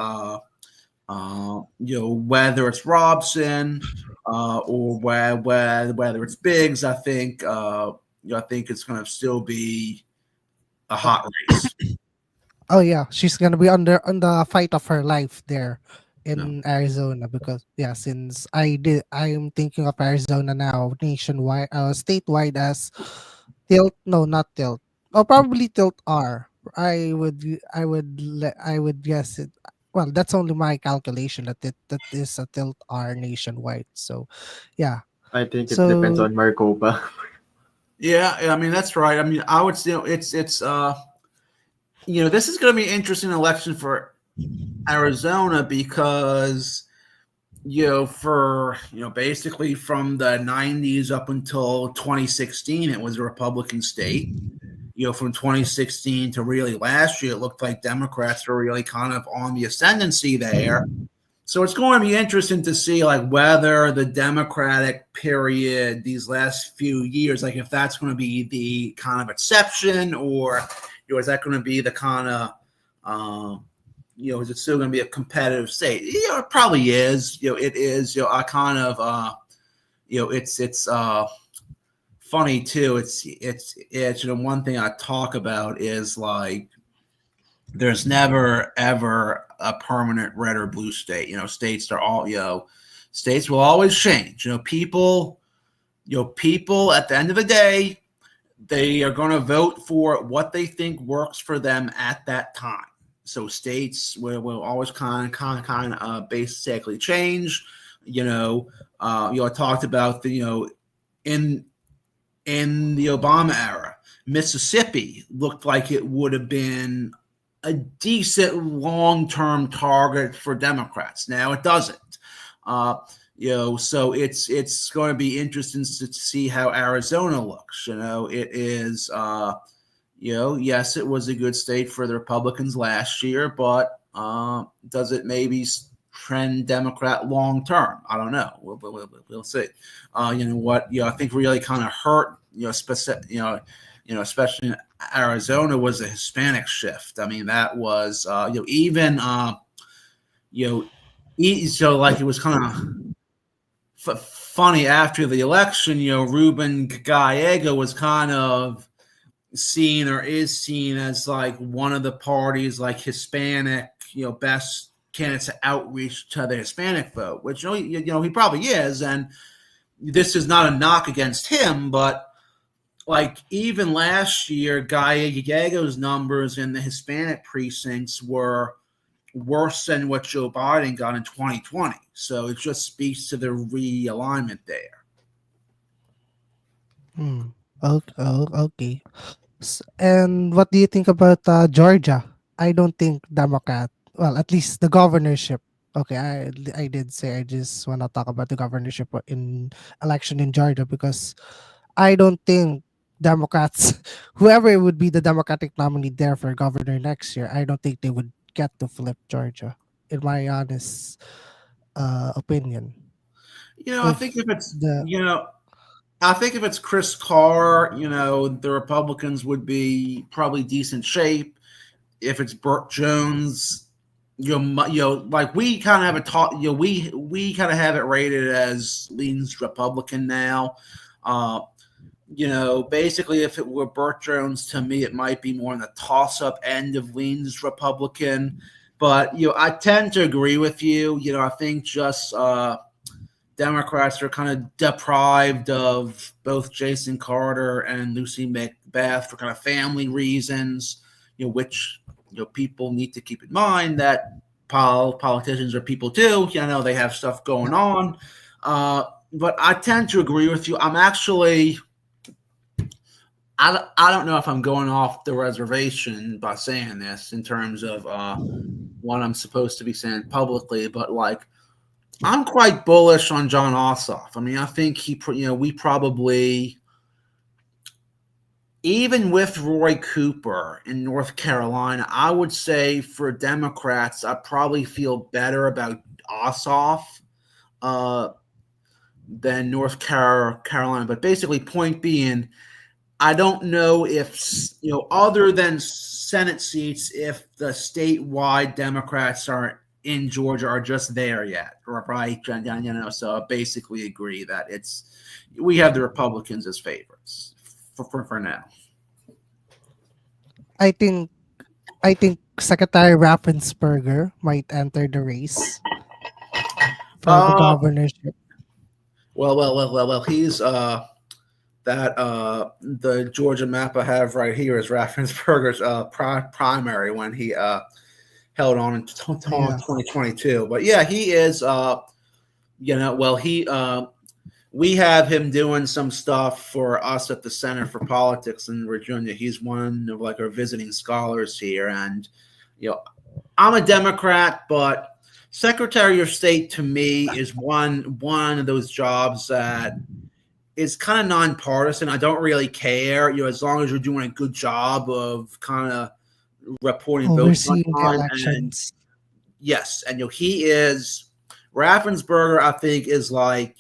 whether it's Robson or whether it's Biggs, I think it's going to still be a hot race. Oh yeah, she's gonna be on the fight of her life there in Arizona, because since I'm thinking of Arizona now nationwide, statewide as tilt. No, not tilt. Oh, probably tilt R. I would guess it. Well, that's only my calculation that is a tilt R nationwide. So, yeah. I think it depends So on Maricopa. Yeah, I mean that's right. I mean, I would say it's this is going to be an interesting election for Arizona because for basically from the 90s up until 2016 it was a Republican state. From 2016 to really last year, it looked like Democrats were really kind of on the ascendancy there. So it's going to be interesting to see like whether the Democratic period these last few years, like if that's going to be the kind of exception, or is that going to be the kind of is it still going to be a competitive state? It probably is. It is. I kind of it's funny too. It's one thing I talk about is like there's never ever a permanent red or blue state. States are all states will always change. People at the end of the day, they are going to vote for what they think works for them at that time. So states will always kind of basically change. I talked about in the Obama era, Mississippi looked like it would have been a decent long-term target for Democrats. Now it doesn't. So it's going to be interesting to see how Arizona looks. It is. Yes, it was a good state for the Republicans last year, but does it maybe trend Democrat long term? I don't know. We'll see. I think really kind of hurt. Especially in Arizona was a Hispanic shift. I mean, that was even so like it was kind of funny after the election. Ruben Gallego was kind of seen or is seen as like one of the party's like Hispanic, best candidates to outreach to the Hispanic vote, which he probably is, and this is not a knock against him, but like even last year, Gallego's numbers in the Hispanic precincts were worse than what Joe Biden got in 2020. So it just speaks to the realignment there. Okay. And what do you think about Georgia? I don't think Democrat. Well, at least the governorship. Okay, I did say I just want to talk about the governorship in election in Georgia, because I don't think Democrats, whoever would be the Democratic nominee there for governor next year, I don't think they would get to flip Georgia. In my honest opinion, I think if it's the I think if it's Chris Carr, the Republicans would be probably decent shape. If it's Burt Jones, like we kind of have a talk. We kind of have it rated as leans Republican now. Basically, if it were Burt Jones, to me, it might be more in the toss-up end of leans Republican. But I tend to agree with you. I think just Democrats are kind of deprived of both Jason Carter and Lucy McBath for kind of family reasons, which people need to keep in mind that politicians are people too. They have stuff going on. But I tend to agree with you. I'm actually, I don't know if I'm going off the reservation by saying this in terms of what I'm supposed to be saying publicly, but like, I'm quite bullish on Jon Ossoff. I mean, I think we probably, even with Roy Cooper in North Carolina, I would say for Democrats, I probably feel better about Ossoff than North Carolina. But basically, point being, I don't know if, other than Senate seats, if the statewide Democrats are in Georgia are just there yet, right? So I basically agree that we have the Republicans as favorites for now. I think Secretary Raffensperger might enter the race for the governorship. Well. He's the Georgia map I have right here is Raffensperger's primary when he held on in 2022. But yeah, he is. We have him doing some stuff for us at the Center for Politics in Virginia. He's one of like our visiting scholars here, and I'm a Democrat, but Secretary of State to me is one of those jobs that is kind of nonpartisan. I don't really care, as long as you're doing a good job of kind of reporting overseeing the elections. Yes, and he is Raffensperger. I think is like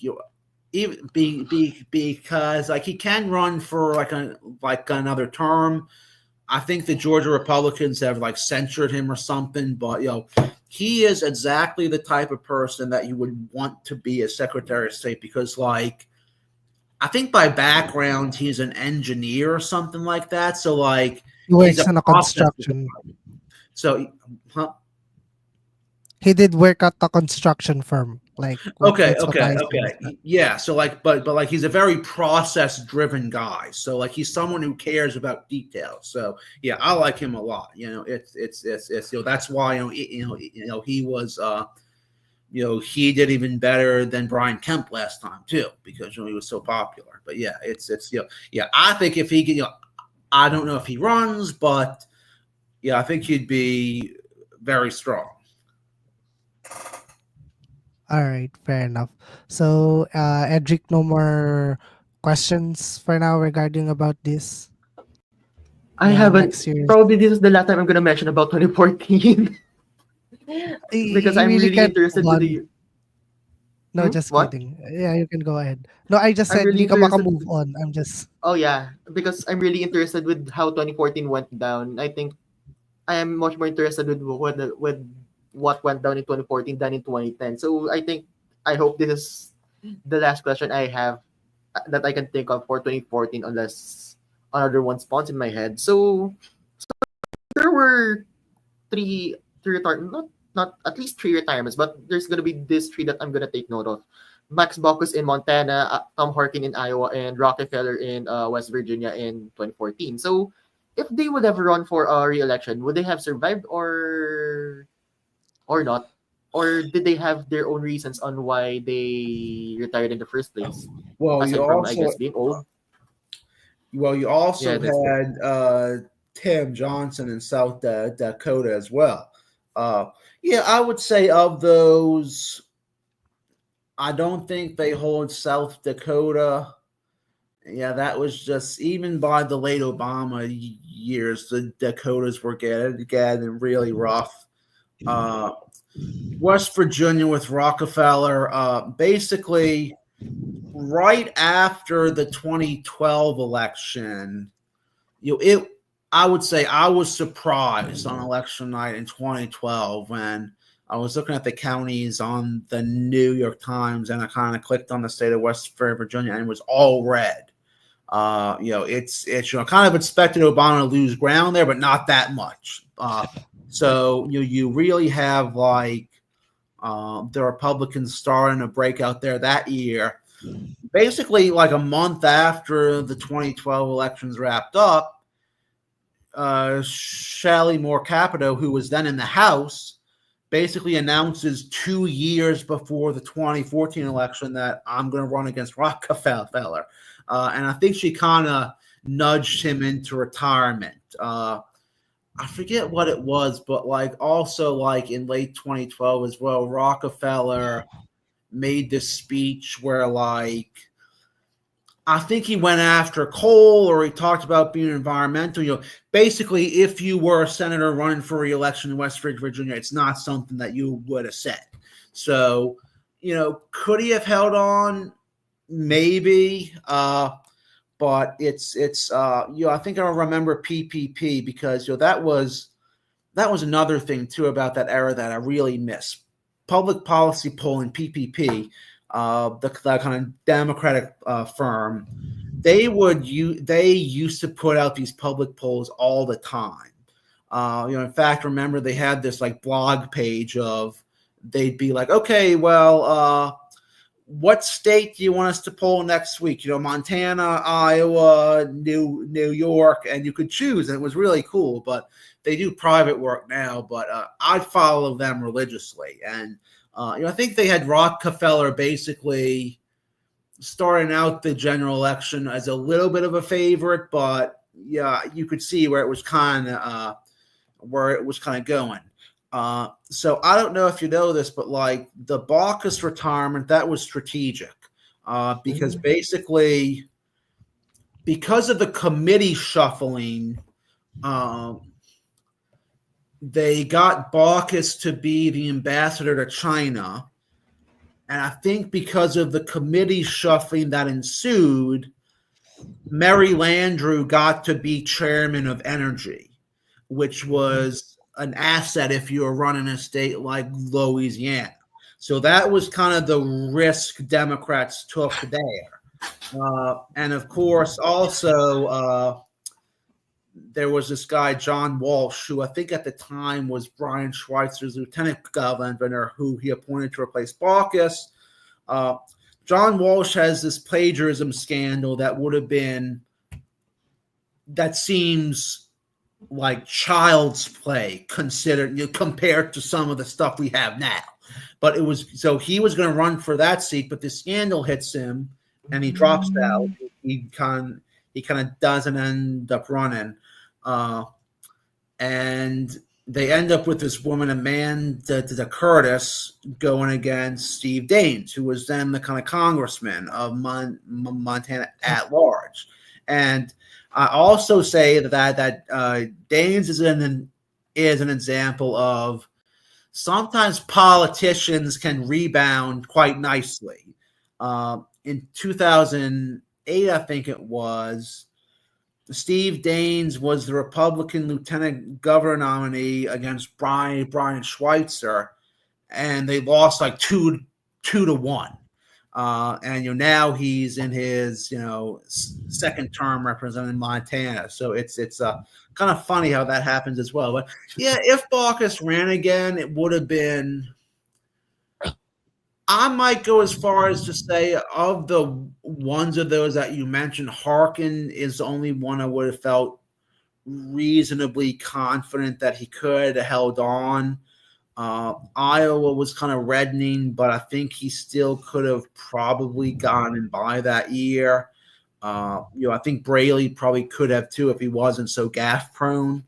because like he can run for like another term. I think the Georgia Republicans have like censured him or something, but he is exactly the type of person that you would want to be a Secretary of State because like I think by background he's an engineer or something like that. So like he works in a construction. So, he did work at the construction firm. Like okay. Yeah. So like, but like he's a very process driven guy. So like he's someone who cares about details. So yeah, I like him a lot. It's that's why he was he did even better than Brian Kemp last time too because he was so popular. But yeah, I think if he could, I don't know if he runs, but yeah, I think he'd be very strong. All right, fair enough. So, Edric, no more questions for now regarding about this. I haven't. Probably this is the last time I'm gonna mention about 2014 because I'm really interested with the. No, just kidding. Yeah, you can go ahead. No, I just said really move on. I'm just. Oh yeah, because I'm really interested with how 2014 went down. I think I am much more interested with what went down in 2014 than in 2010. So I hope this is the last question I have that I can think of for 2014, unless another one spawns in my head. So there were three retirements, not at least three retirements, but there's gonna be this three that I'm gonna take note of: Max Baucus in Montana, Tom Harkin in Iowa, and Rockefeller in West Virginia in 2014. So if they would have run for a re-election, would they have survived or not? Or did they have their own reasons on why they retired in the first place? Well, aside from, I guess, being old. Well, you also had Tim Johnson in South Dakota as well. Yeah, I would say of those, I don't think they hold South Dakota. Yeah, that was just, even by the late Obama years, the Dakotas were getting really rough. West Virginia with Rockefeller, basically right after the 2012 election, I would say I was surprised on election night in 2012 when I was looking at the counties on the New York Times and I kind of clicked on the state of West Virginia and it was all red. It's kind of expected Obama to lose ground there, but not that much. So you really have like the Republicans starting to break out there that year. Basically, like a month after the 2012 elections wrapped up, Shelley Moore Capito, who was then in the House, basically announces 2 years before the 2014 election that I'm going to run against Rockefeller. And I think she kind of nudged him into retirement. I forget what it was, but like also like in late 2012 as well, Rockefeller made this speech where like I think he went after coal or he talked about being environmental. Basically, if you were a senator running for re-election in West Virginia, it's not something that you would have said. So, could he have held on? Maybe. But it's I think I remember PPP because that was another thing too about that era that I really miss. Public policy polling, PPP, the kind of Democratic firm, they used to put out these public polls all the time. In fact, remember they had this like blog page of they'd be like, okay, well, what state do you want us to poll next week? Montana, Iowa, New York, and you could choose. And it was really cool, but they do private work now, but I follow them religiously. And, I think they had Rockefeller basically starting out the general election as a little bit of a favorite, but yeah, you could see where it was kind of going. So I don't know if you know this, but like the Baucus retirement, that was strategic because basically because of the committee shuffling, they got Baucus to be the ambassador to China. And I think because of the committee shuffling that ensued, Mary Landrieu got to be chairman of Energy, which was an asset if you were running a state like Louisiana. So that was kind of the risk Democrats took there. And of course, also there was this guy, John Walsh, who I think at the time was Brian Schweitzer's lieutenant governor, who he appointed to replace Baucus. John Walsh has this plagiarism scandal that seems like child's play compared to some of the stuff we have now. But he was going to run for that seat, but the scandal hits him and he drops out. He kind of doesn't end up running. And they end up with this woman, Amanda Curtis, going against Steve Daines, who was then the kind of congressman of Montana at large. And I also say that Daines is an example of sometimes politicians can rebound quite nicely. In 2008, I think it was, Steve Daines was the Republican lieutenant governor nominee against Brian Schweitzer, and they lost like 2-1. And now he's in his second term representing Montana. So it's kind of funny how that happens as well. But yeah, if Baucus ran again, it would have been. I might go as far as to say of the ones of those that you mentioned, Harkin is the only one I would have felt reasonably confident that he could have held on. Iowa was kind of reddening, but I think he still could have probably gotten by that year. I think Braley probably could have too if he wasn't so gaffe prone.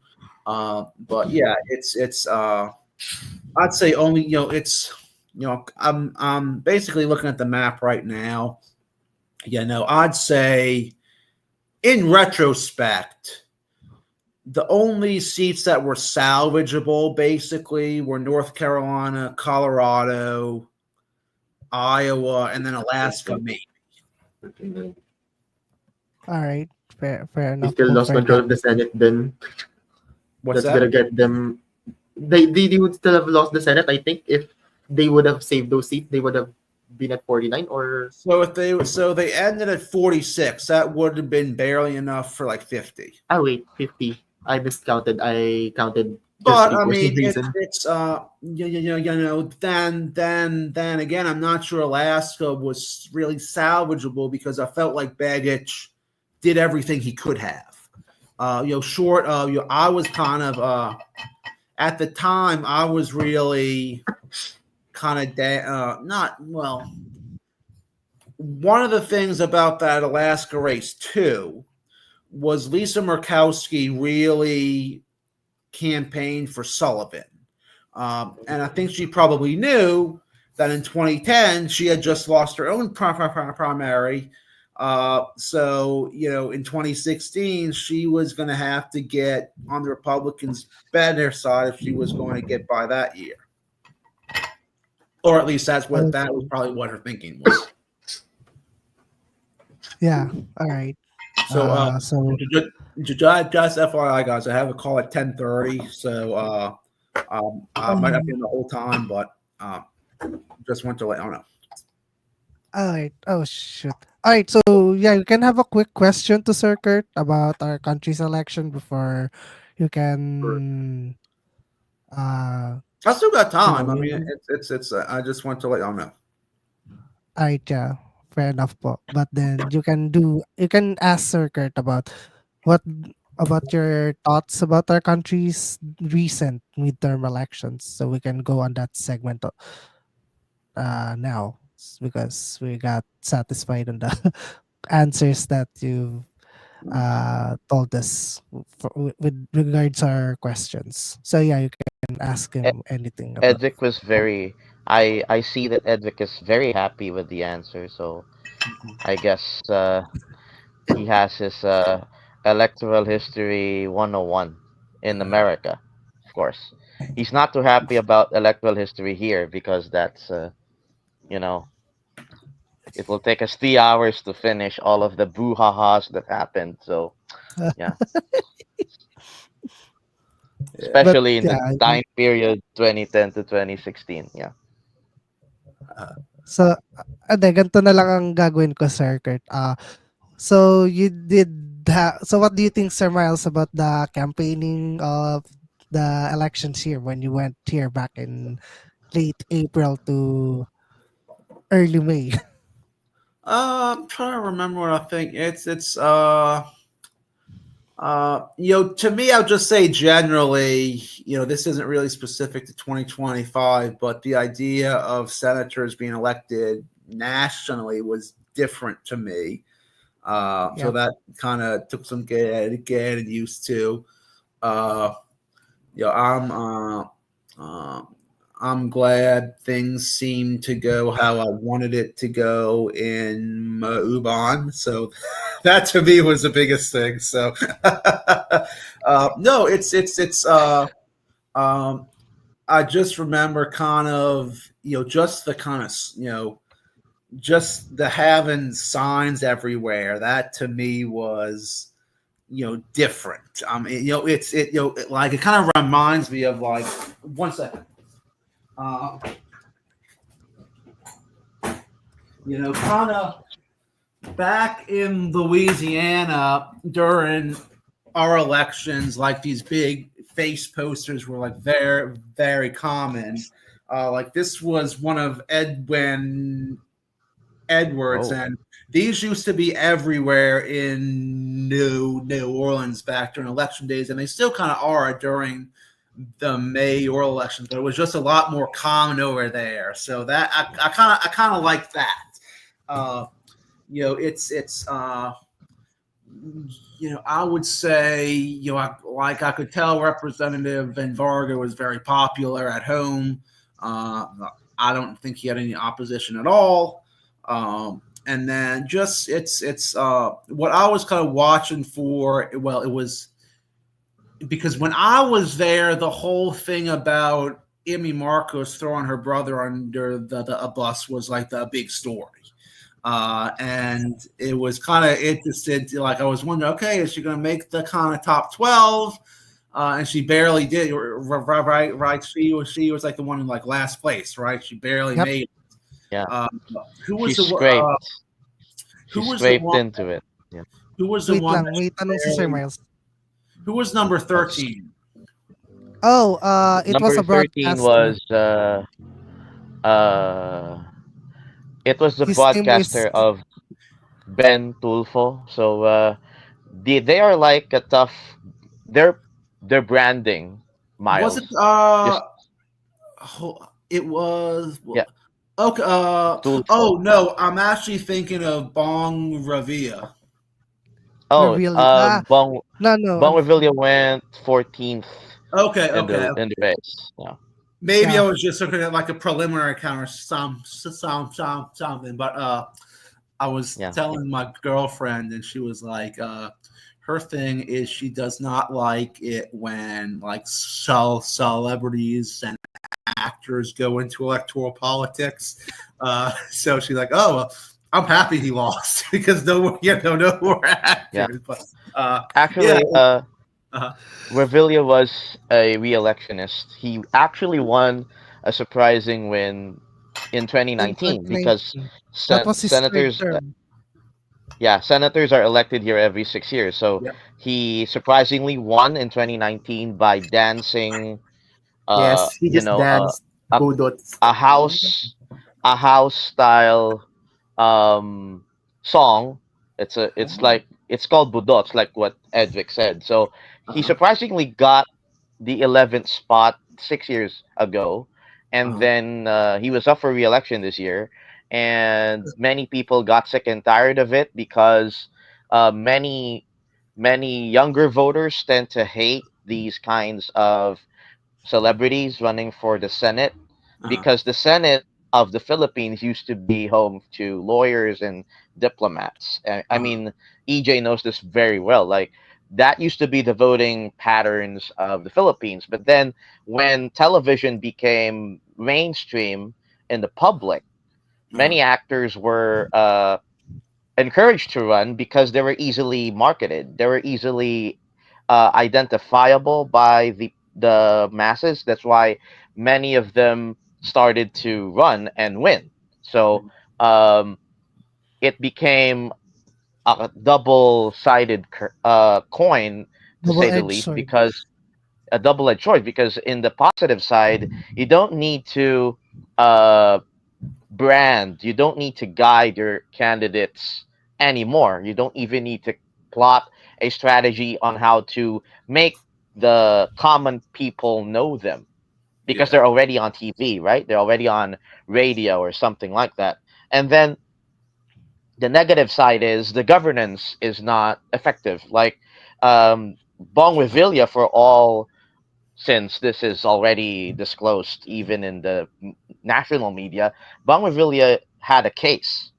But yeah, it's I'd say only it's. I'm basically looking at the map right now. I'd say in retrospect, the only seats that were salvageable basically were North Carolina, Colorado, Iowa, and then Alaska, maybe. All right, fair They enough. still lost Fair control enough. of the Senate, then What's that's gonna get them. They would still have lost the Senate, I think, if they would have saved those seats. They would have been at 49 or. So they ended at 46. That would have been barely enough for like 50. Wait, 50. I miscounted. I counted Just But I there's no mean, reason. it's then again, I'm not sure Alaska was really salvageable because I felt like Baggage did everything he could have. Short. I was kind of at the time I was really kind of not well. One of the things about that Alaska race too was Lisa Murkowski really campaigned for Sullivan. And I think she probably knew that in 2010 she had just lost her own primary. So, in 2016, she was going to have to get on the Republicans' better side if she was going to get by that year. Or at least that was probably what her thinking was. Yeah. All right. So, So just FYI, guys, I have a call at 10:30, so I might not be in the whole time, but just want to let you know. all right. Oh shoot. All right. So yeah, you can have a quick question to Sir Kurt about our country's election before you can I still got you know time. I mean, you, it's. I just want to let y'all know. Alright, yeah. Fair enough po. But then you can ask Sir Kurt what about your thoughts about our country's recent midterm elections. So we can go on that segment now because we got satisfied on the answers that you told us with regards our questions. So yeah, you can ask E- him anything about. Edric was very. I see that Edric is very happy with the answer, so I guess he has his electoral history 101 in America, of course. He's not too happy about electoral history here because that's you know it will take us 3 hours to finish all of the brouhahas that happened. So yeah, But especially in the yeah, time period 2010 to 2016. Yeah. so ganito na lang ang gagawin ko, Sir Kurt. So you did so what do you think, Sir Miles, about the campaigning of the elections here when you went here back in late April to early May? I'm trying to remember what I think. It's to me, I'll just say generally, this isn't really specific to 2025, but the idea of senators being elected nationally was different to me. So Yep. that kind of took some getting used to. Uh, you know, I'm uh, uh, I'm glad things seem to go how I wanted it to go in Mauban. So that to me was the biggest thing. So no, it's I just remember kind of just the kind of just the having signs everywhere. That to me was different. Like it kind of reminds me of like 1 second. Uh, kind of back in Louisiana during our elections, like these big face posters were like very, very common. Like this was one of Edwin Edwards, Oh. and these used to be everywhere in New Orleans back during election days, and they still kind of are during the mayoral elections, but it was just a lot more common over there. So that I kind of like that. It's I would say I could tell Representative Van Varga was very popular at home. I don't think he had any opposition at all. And then just it's what I was kind of watching for. Well, it was because when I was there, the whole thing about Amy Marcos throwing her brother under a bus was like the big story. And it was kind of interested. Like I was wondering, okay, is she going to make the kind of top 12? And she barely did. Right. She was like the one in like last place, right? She barely Yep. made it. Yeah. Who She was the scraped. She who was the scraped one? into it. Yeah. Who was the Wait one? lang, may tanong si Sir Miles. Who was number 13? Oh, it was Number a 13 broadcaster. was uh it was the His name is broadcaster of Ben Tulfo. So they are like a tough. They're branding Was it Miles. Just it was yeah, okay. Tulfo. Oh no, I'm actually thinking of Bong Revilla. Oh, Reveal. No, no. Bong Revilla went 14th Okay, in okay. the race. Yeah, Maybe I Yeah. was just looking at like a preliminary count or something. But I was yeah, telling my girlfriend, and she was like, her thing is she does not like it when like celebrities and actors go into electoral politics. So she's like, oh, well, I'm happy he lost because no more yeah. actors. But yeah, Actually, uh, Revilla was a re-electionist. He actually won a surprising win in In 2019 because 2019. That was his third senators, term. yeah, senators are elected here every 6 years. So yeah, he surprisingly won in 2019 by dancing, Yes, he you just know, danced a Bodots. a house style um song. It's like it's called Budots, like what Edvic said. So he uh-huh, surprisingly got the 11th spot 6 years ago, and uh-huh, then he was up for re-election this year, and many people got sick and tired of it because many younger voters tend to hate these kinds of celebrities running for the Senate uh-huh, because the Senate of the Philippines used to be home to lawyers and diplomats. I uh-huh, mean, EJ knows this very well. Like, that used to be the voting patterns of the Philippines. But then when television became mainstream in the public, uh-huh, many actors were encouraged to run because they were easily marketed. They were easily identifiable by the masses. That's why many of them started to run and win. So um, it became a double-sided coin, to say the Double-edged least, sword. because a double-edged sword. Because in the positive side, you don't need to uh, brand. You don't need to guide your candidates anymore. You don't even need to plot a strategy on how to make the common people know them because yeah, they're already on TV, right? They're already on radio or something like that. And then the negative side is the governance is not effective. Like Bong Revilla, for all, since this is already disclosed even in the national media, Bong Revilla had a case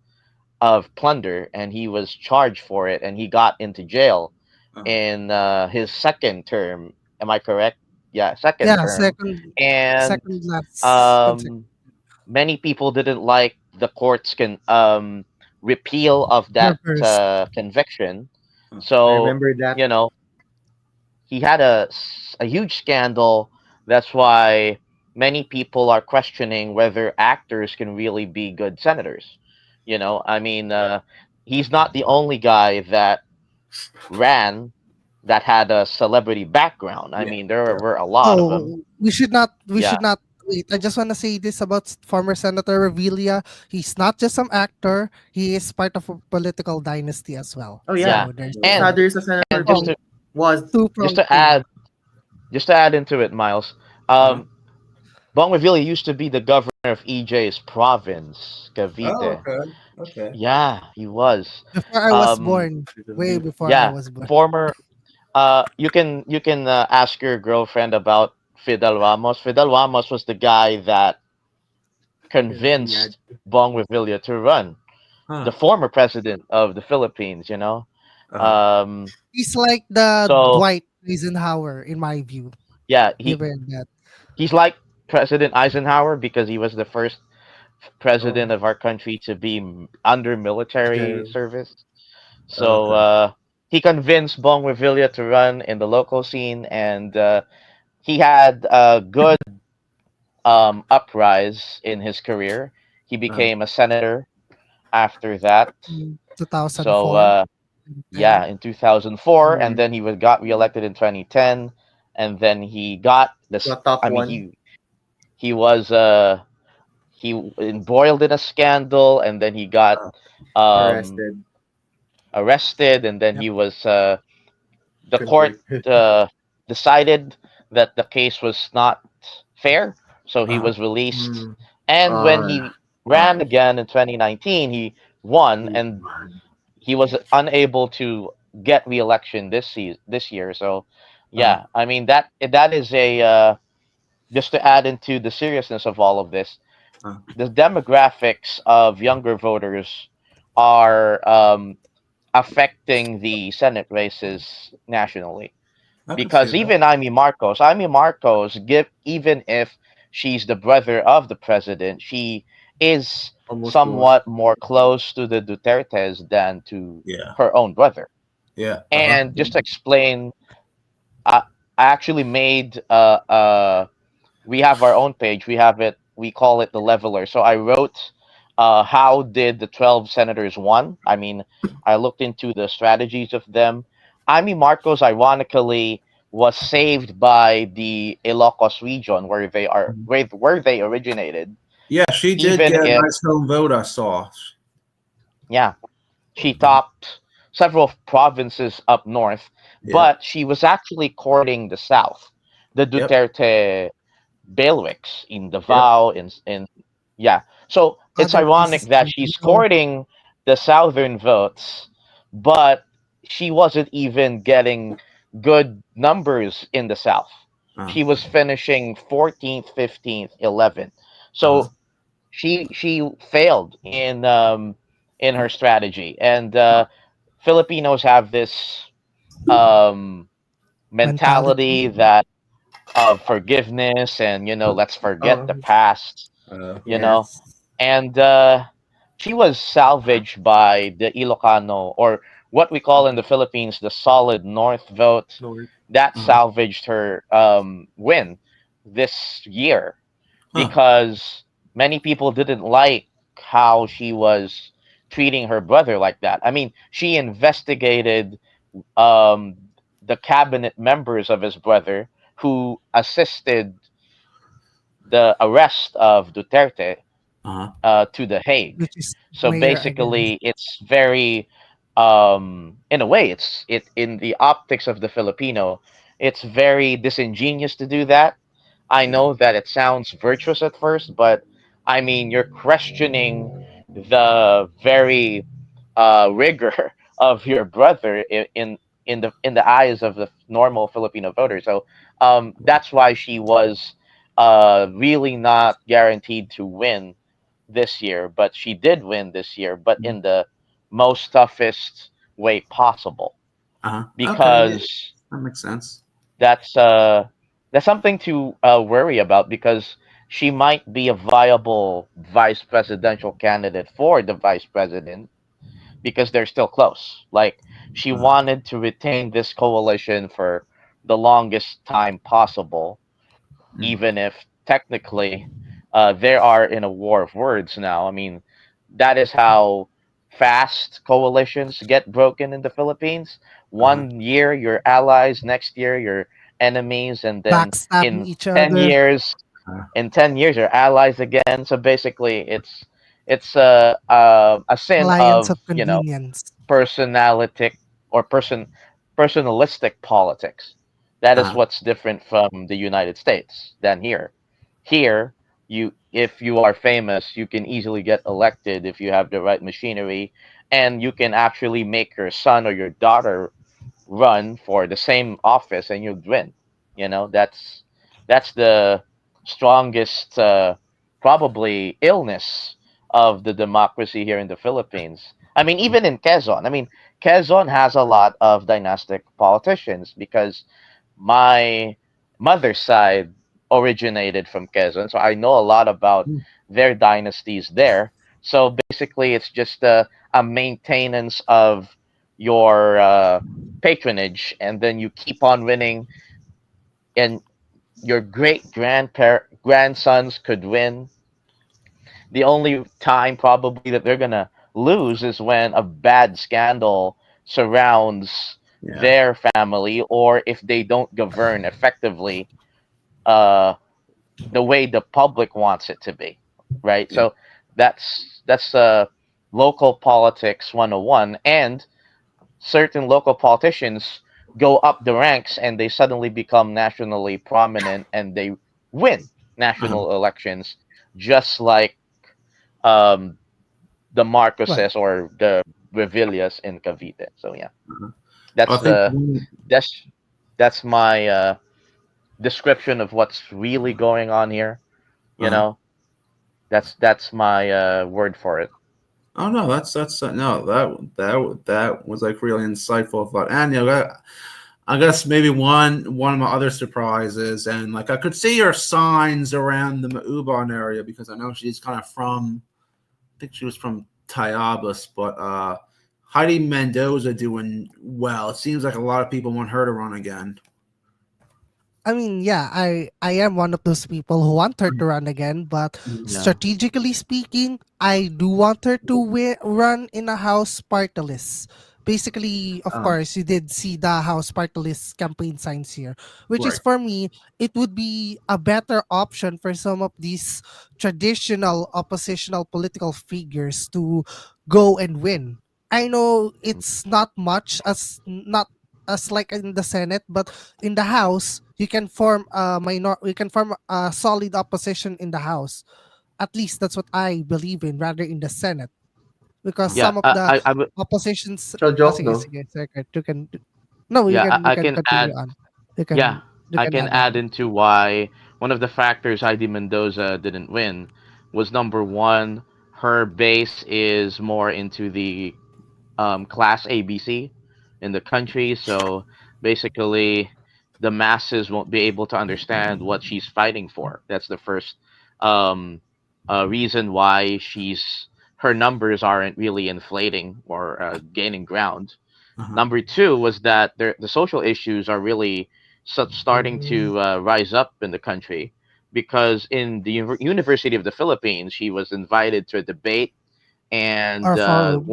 of plunder and he was charged for it and he got into jail uh-huh, in his second term. Am I correct? Yeah, second Yeah, term. And second last um, many people didn't like the court's repeal of that reverse. conviction. uh-huh, I So, remember that. you know, he had a huge scandal. That's why many people are questioning whether actors can really be good senators. I mean, he's not the only guy that ran that had a celebrity background. I yeah, mean, there yeah, were a lot of them. Oh, we Yeah, should not wait. I just want to say this about former Senator Revilla. He's not just some actor. He is part of a political dynasty as well. Oh yeah, yeah, So there's his and father is a senator and too. Was just two-pronged to thing. add into it, Miles. uh-huh. Bong Revilla used to be the governor of EJ's province, Oh, Cavite. okay, okay. Yeah, he was. Before I was Um, born, way before I yeah, was born. former. You can ask your girlfriend about Fidel Ramos. Fidel Ramos was the guy that yeah. convinced Bong Revilla to run. The Huh. former president of the Philippines. Uh-huh. Um, He's like the so Dwight Eisenhower in my view. yeah, Given that, he's like President Eisenhower because he was the first Oh, president of our country to be under military okay. service. So Okay. he convinced Bong Revilla to run in the local scene, and he had a good uprise in his career. He Uh-huh. became a senator after that. in So 2004 yeah, and in 2004, and Mm. then got reelected in 2010. and then he got this. The top I mean, one he was embroiled in a scandal, and then he got um arrested, arrested, and then Yep. he was the court convicted. uh, decided that the case was not fair, so he Uh-huh. was released. Mm. And when Uh, he ran again in 2019, he won, and he was unable to get re-election this year. So, Uh-huh. yeah, I mean that is a just to add into the seriousness of all of this, Uh, the demographics of younger voters are affecting the Senate races nationally. I can see Because that. even Amy Marcos, even if she's the brother of the president, she is almost was. somewhat more close to the Dutertes than to Yeah. her own brother. Yeah. Uh-huh. And just to explain, I, I actually made we have our own page. We have it. We call it the Leveler. So I wrote, how did the 12 senators won? I mean, I looked into the strategies of them. Amy Marcos, ironically, was saved by the Ilocos region Mhm. where they originated. Yeah, she did Even get a if, nice home vote, I saw. yeah, she Mhm. topped several provinces up north, Yeah. but she was actually courting the south, the Yep. Duterte bailiwicks in Yep. Davao, in yeah. So it's Other ironic places that in she's Bicol. courting the southern votes, but she wasn't even getting good numbers in the south. Uh, She was finishing 14th, 15th, 11th. uh-huh. So she failed in her strategy, and Filipinos have this um Mentality. mentality that of forgiveness, and let's forget the Oh, past, you know yes. and she was salvaged by the Ilocano, or what we call in the Philippines the solid north vote. North. That Uh-huh. salvaged her win this year, Huh. because many people didn't like how she was treating her brother like that. I mean, she investigated um, the cabinet members of his brother who assisted the arrest of Duterte Uh-huh. to The Hague. Which is So Mayor Aguirre. basically, it's very, in a way, it in the optics of the Filipino, it's very disingenuous to do that. I Yeah. know that it sounds virtuous at first, but I mean, you're questioning the very rigor of your brother in the eyes of the normal Filipino voter. So that's why she was really not guaranteed to win this year, but she did win this year, but Mhm. in the most toughest way possible, Uh-huh. Okay. Yeah. because That makes sense. that's that's something to worry about, because she might be a viable vice presidential candidate for the vice president, because they're still close. Like, she Uh-huh. wanted to retain this coalition for the longest time possible, Mm. even if technically they are in a war of words now. I mean, that is how fast coalitions get broken in the Philippines. Uh-huh. 1 year you're allies, next year you're enemies, and then Backstabbing in each 10 other. years Uh, in 10 years you're allies again. So basically it's a sin Alliance of of convenience. personalistic or personalistic politics. That is uh-huh. what's different from the United States than here. Here, if you are famous, you can easily get elected if you have the right machinery, and you can actually make your son or your daughter run for the same office, and you'll win. That's the strongest probably illness of the democracy here in the Philippines. I mean, even in Quezon. I mean, Quezon has a lot of dynastic politicians, because my mother's side originated from Quezon, so I know a lot about Mm. their dynasties there. So basically, it's just a maintenance of your patronage, and then you keep on winning, and your great grandsons could win. The only time probably that they're gonna lose is when a bad scandal surrounds Yeah. their family, or if they don't govern effectively uh, the way the public wants it to be, right? Yeah. So that's local politics 101, and certain local politicians go up the ranks and they suddenly become nationally prominent and they win Uh-huh. national elections, just like um, the Right. Marcoses or the Revillas in Cavite. So yeah, Uh-huh. I that's think the that's that's my description of what's really going on here. You uh know, that's my word for it. oh no, that's no, that was like really insightful thought. And I guess maybe one of my other surprises, and like I could see her signs around the Ubon area because I know she's kind of from. I think she was from Tayabas, but Heidi Mendoza doing well. It seems like a lot of people want her to run again. I mean, yeah, I am one of those people who want her to run again, but Yeah, strategically speaking, I do want her to run in a house party list. Basically, of Uh, course, you did see the house party list campaign signs here, which is Right. for me, it would be a better option for some of these traditional oppositional political figures to go and win. I know it's not much as not as like in the Senate, but in the House, you can form a solid opposition in the House. At least that's what I believe in, rather in the Senate, because uh, yeah. some of the I would. oppositions. Shall Oh, joke sige, though. sige, sige, you can. No, Yeah, you I can can continue add. on. Yeah, You I can can add add on. into why one of the factors Heidi Mendoza didn't win was number one, her base is more into the class ABC in the country. So basically, the masses won't be able to understand what she's fighting for. That's the first um, reason why she's her numbers aren't really inflating or gaining ground. Uh-huh. Number two was that the social issues are really starting to rise up in the country because in the University of the Philippines, she was invited to a debate, and Or forum.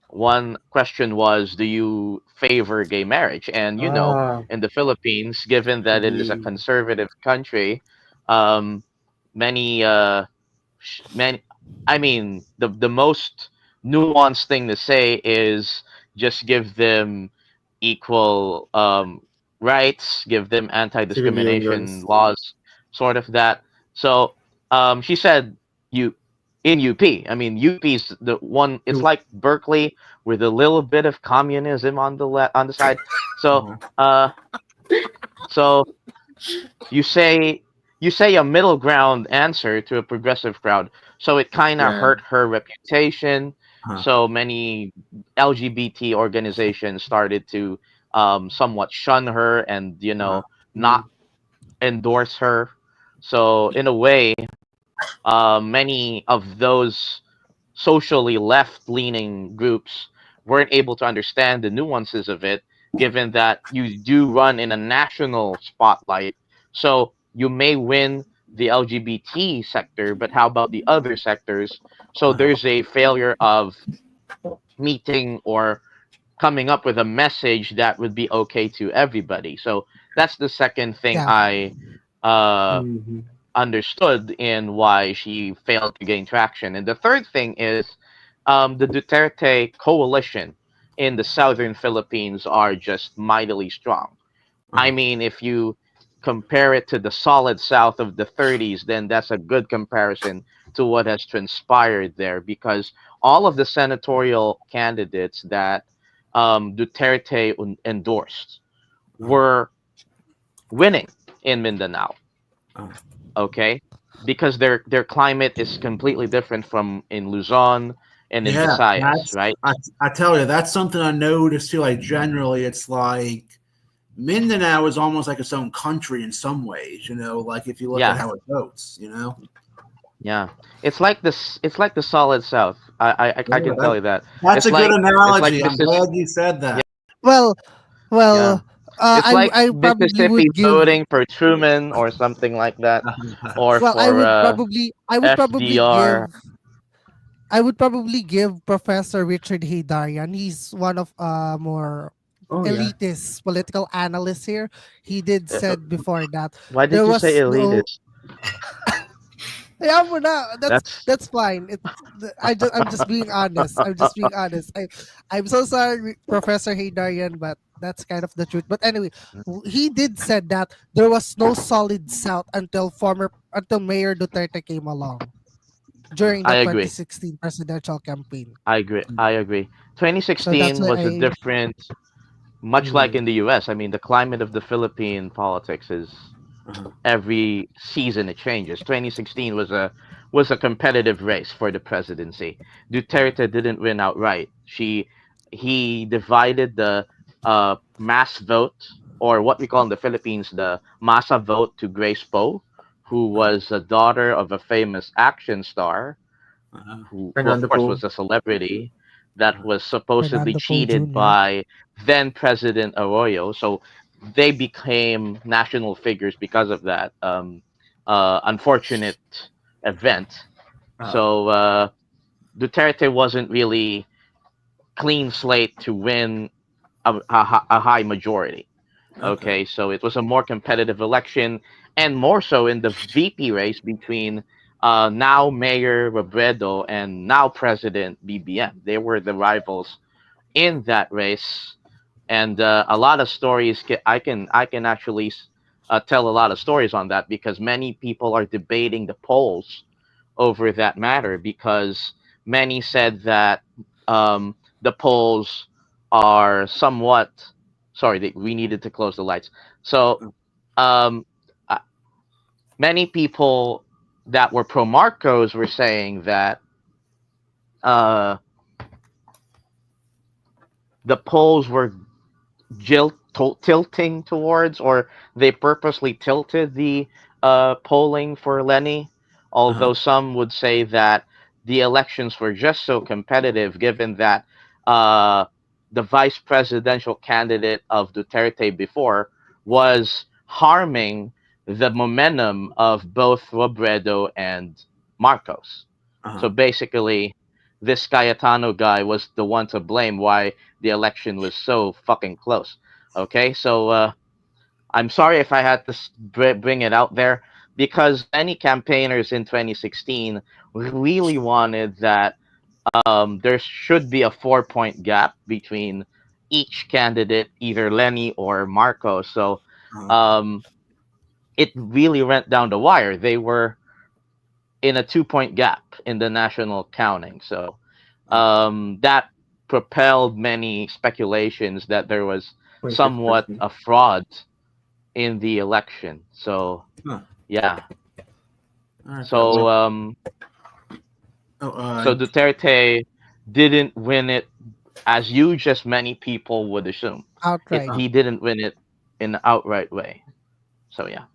one question was, do you favor gay marriage? And Ah, in the Philippines, given that it is a the conservative country, um, many many I mean the most nuanced thing to say is just give them equal rights, give them civilian anti-discrimination rights. laws, sort of that. So she said you in UP. I mean UP's the one. It's You like Berkeley with a little bit of communism on on the side. So Uh-huh. uh so you say a middle ground answer to a progressive crowd, so it kind of yeah. hurt her reputation. Uh-huh. So many LGBT organizations started to somewhat shun her and Uh-huh. not endorse her. So in a way, many of those socially left leaning groups weren't able to understand the nuances of it, given that you do run in a national spotlight. So you may win the LGBT sector, but how about the other sectors? So Uh-huh. there's a failure of meeting or coming up with a message that would be okay to everybody. So that's the second thing Yeah. I uh, Mm-hmm. understood in why she failed to gain traction. And the third thing is the Duterte coalition in the southern Philippines are just mightily strong. I Uh-huh. mean, if you compare it to the solid south of the 30s, then that's a good comparison to what has transpired there because all of the senatorial candidates that Duterte endorsed Uh-huh. were winning in Mindanao. Uh-huh. Okay, because their climate is completely different from in Luzon and in Yeah, Visayas, that's right? I tell you, that's something I noticed too. Like generally, it's like Mindanao is almost like its own country in some ways. Like if you look at Yeah, how it votes. yeah. It's like this. It's like the solid South. I Yeah, can tell you that. that's It's a good like it's like analogy. I'm Mississippi. glad you said Yeah, that. Well, yeah. It's like I probably Mississippi would give. voting for Truman or something like that, or Well, for give. FDR. I would probably give Professor Richard Haydarian. He's one of more Oh yeah. elitist political analyst here, he did Uh, said before that Why did there you say was no. elitist? Yeah, for now, That's that's fine. I'm just being honest. I'm just being honest. I'm so sorry, Professor Haydarian, but that's kind of the truth. But anyway, he did said that there was no solid South until Mayor Duterte came along during I the agree. 2016 presidential campaign. I agree. I agree. So that's 2016 why was a I. different, much like Mm. in the U.S. I mean, the climate of the Philippine politics is Uh-huh. every season it changes. 2016 was a competitive race for the presidency. Duterte didn't win outright. He divided the mass vote, or what we call in the Philippines the masa vote, to Grace Poe, who Uh-huh. was a daughter of a famous action star Uh-huh. who of Fernando course Poe. was a celebrity that Uh-huh. was supposedly Fernando Poe cheated Jr. by then President Arroyo. So they became national figures because of that unfortunate event. Uh-huh. So Duterte wasn't really clean slate to win a high majority. Okay. Okay, so it was a more competitive election, and more so in the VP race between now Mayor Robredo and now President BBM. They were the rivals in that race, and a lot of stories. I can actually tell a lot of stories on that because many people are debating the polls over that matter because many said that the polls are somewhat. Sorry, we needed to close the lights. So um, uh, many people that were pro Marcos were saying that uh, the polls were tilting towards, or they purposely tilted the polling for Lenny, Uh-huh. although some would say that the elections were just so competitive given that uh, the vice presidential candidate of Duterte before was harming the momentum of both Robredo and Marcos. Uh-huh. So basically, this Cayetano guy was the one to blame why the election was so fucking close. Okay, so I'm sorry if I had to bring it out there because many campaigners in 2016 really wanted that there should be a 4 point gap between each candidate, either Lenny or Marco. So Uh-huh. um, it really went down the wire. They were in a 2 point gap in the national counting. So Uh-huh. that propelled many speculations that there was somewhat 2050. a fraud in the election. So Huh. yeah. All right, guys. So Oh, so Duterte didn't win it as huge as many people would assume. Outright. uh, He didn't win it in an outright way. So yeah.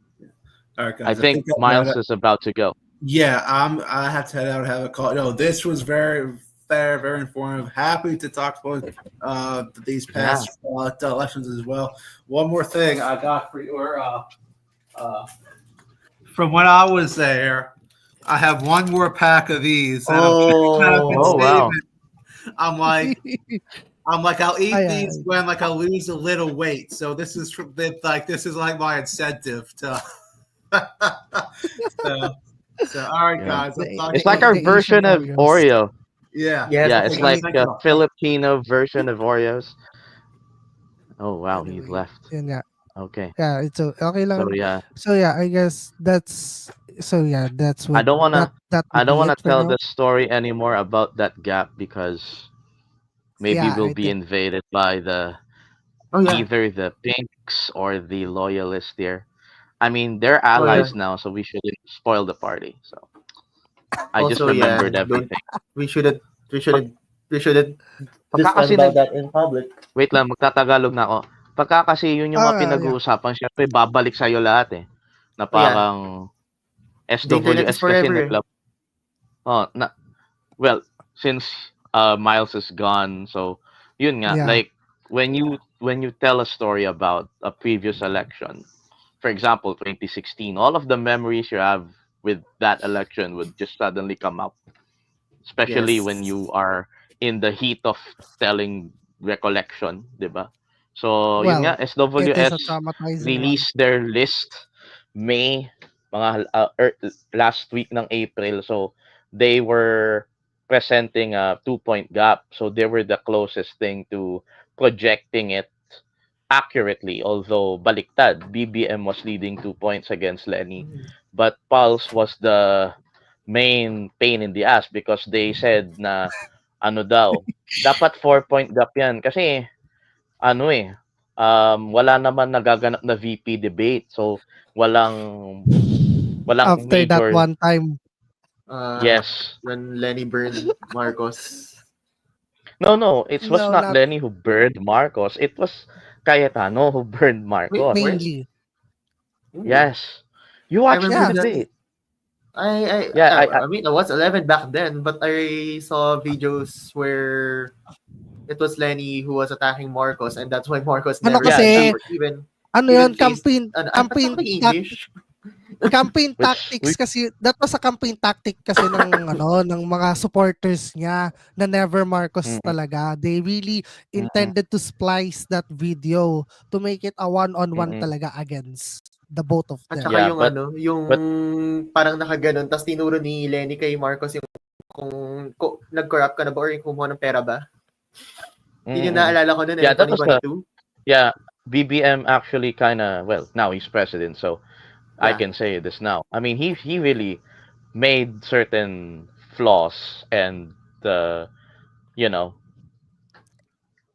all right, I guys. I think think I Miles gotta. is about to go. Yeah, I have to head out and have a call. No, this was very fair, very informative. Happy to talk about these Yeah. past elections as well. One more thing I got for you, or uh, from when I was there, I have one more pack of these, and I'm I've been Oh saving. wow. I'm like, I'll eat these Ayan. when I lose a little weight. So this is like my incentive to. so all right, Yeah. guys. I'll talk It's to like you. our The Asian version of Oreos. Oreo. Yeah, Yes, Yeah, I it's think I like think a so. Filipino version of Oreos. Oh wow, he's Anyway, left. yun nga. Okay. Yeah, it's okay So lang. yeah, So yeah, I guess that's so yeah, that's I what don't wanna that I would don't be wanna it for tell now. the story anymore about that gap because maybe Yeah, we'll I be think invaded by the Oh yeah. either the pinks or the loyalists there. I mean, they're Oh yeah. allies now, so we shouldn't spoil the party. So I just Also yeah. remembered Don't everything. we shouldn't we Pag, shouldn't we shouldn't pagka discuss kasi about that in public. wait lang, magtatagalog na ako. Pagka kasi yun yung mga yeah. pinag-uusapan, syempre babalik sa'yo lahat eh. Na Oh yeah. parang The internet is SWS kasi forever. oh, well, since Miles is gone, so yun nga, Yeah. like when you tell a story about a previous election, for example, 2016, all of the memories you have with that election would just suddenly come up, especially when Yes. you are in the heat of telling recollection, 'di ba? So, yun nga, Well, it is a SWS traumatizing one. released their list May, last week ng April. So, they were presenting a 2-point gap. So, they were the closest thing to projecting it accurately. Although, baliktad, BBM was leading 2 points against Lenny. But Pulse was the main pain in the ass because they said na, ano daw, dapat 4-point gap yan. Kasi, ano wala naman nagaganap na VP debate. So, walang After that major, one time. yes. When Lenny burned Marcos. No, it was No, not not Lenny who burned Marcos. It was Cayetano who burned Wait, Marcos. where? mainly. Ooh. Yes. You I watched the remember that. debate. I Yeah, I mean, I was 11 back then, but I saw videos where it was Lenny who was attacking Marcos, and that's why Marcos Ano never yeah, stood up kasi, or even ano even yun, faced. I'm campaign talking English. campaign which tactics kasi that was a campaign tactic kasi ng ng mga supporters niya na never Marcos mm, talaga. They really mm, intended to splice that video to make it a one-on-one mm, talaga against the both of At them. saka yeah, yung yung but parang nakaganon, tapos tinuro ni Lenny kay Marcos yung kung nag-corrupt ka na ba or yung kumuha ng pera ba? Yun yung mm, naalala ko noon yeah, in that was the 2022. yeah. BBM actually kind of, well, now he's president, so I Yeah. can say this now. I mean, he really made certain flaws, and the you know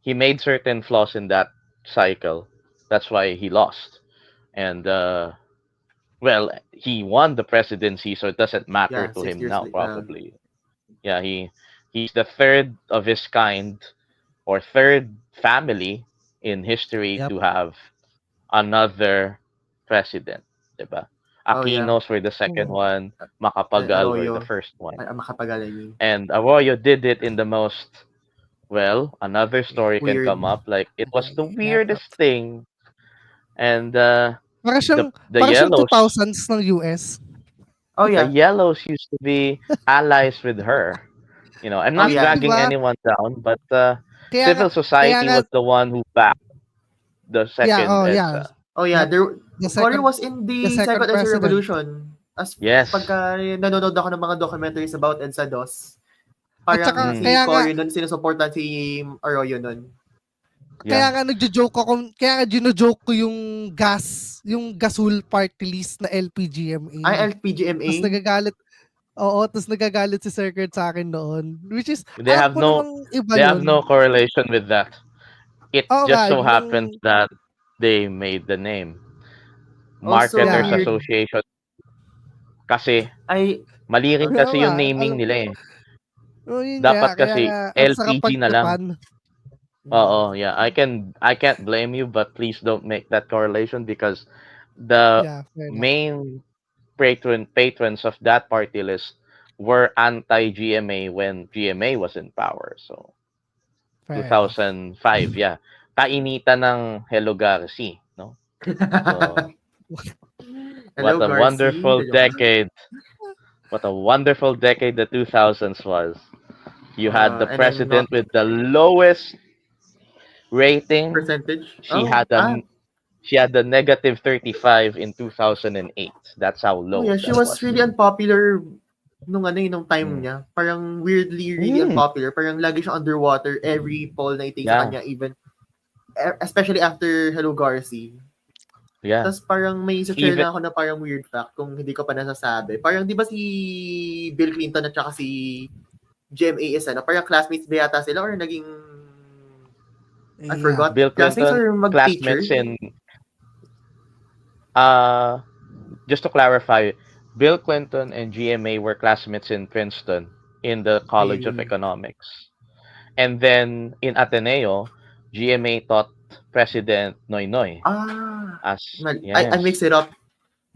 he made certain flaws in that cycle. That's why he lost. And well, he won the presidency, so it doesn't matter Yeah, to 6 him years now. later. Probably, yeah. He's the third of his kind, or third family in history Yep. to have another president, diba? Oh yeah. Aquinos were the second Mm. one, Macapagal were the Arroyo. first one, Makapagal, I mean. and Arroyo did it in the most, well, another story can Weird. come up. Like, it was the Yep. weirdest thing, and Para siyang the para siyang yellows 2000s ng US. Oh the yeah. yellows used to be allies with her. I'm Oh not yeah. 'Di dragging ba? anyone down, but Kaya nga civil kaya society nga was the one who backed the yeah, second oh yeah. EDSA. Oh yeah, Yep. there The Cory second was in the the second second EDSA president. revolution. As Yes. pagka nanonood ako ng mga documentaries about EDSA DOS, At parang saka si Mm, Cory nun sinusuportan si Arroyo nun. kaya yeah. nga nagjo-joke ako, kaya nga gino-joke ko yung Gasol party list na LPGMA. LPGMA. Tapos nagagalit, oo, tapos nagagalit si Sir Kurt sa akin noon. Which is, They alam have ko no namang iba they have no yun. correlation with that. It Oo just nga, so yun ang, happens that they made the name. Also Marketers yeah. weird. Association, kasi I mali rin Oo kasi nga, yung naming alam, nila eh. yun nga, Dapat kaya kasi nga, ang sarap LPG na lang. pagtripan. Oo, yeah. I can't blame you, but please don't make that correlation because the Yeah, fair enough. main patrons of that party list were anti-GMA when GMA was in power. So Fair enough. 2005, yeah. Kainitan ng Hello Garci, no? So Hello what a Garci. wonderful decade. What a wonderful decade the 2000s was. You had the And I'm president not with the lowest rating. percentage. She had the negative 35 in 2008. That's how Oh low yeah, she that was was. really unpopular nung time Mm. niya. Parang weirdly really Mm. unpopular. Parang lagi siyang underwater every poll na iting sa Yeah. kanya, even especially after Hello Garci. Yeah. Tapos parang may share Even lang ako na parang weird fact kung hindi ko pa nasasabi. Parang di ba si Bill Clinton at saka si GMA is parang classmates ba yata sila or naging I Yeah. forgot. Bill Classmates Clinton, or mag-teacher? classmates in just to clarify, Bill Clinton and GMA were classmates in Princeton in the College of Ayun. Economics. And then in Ateneo, GMA taught President Noynoy as I yes. mixed it up.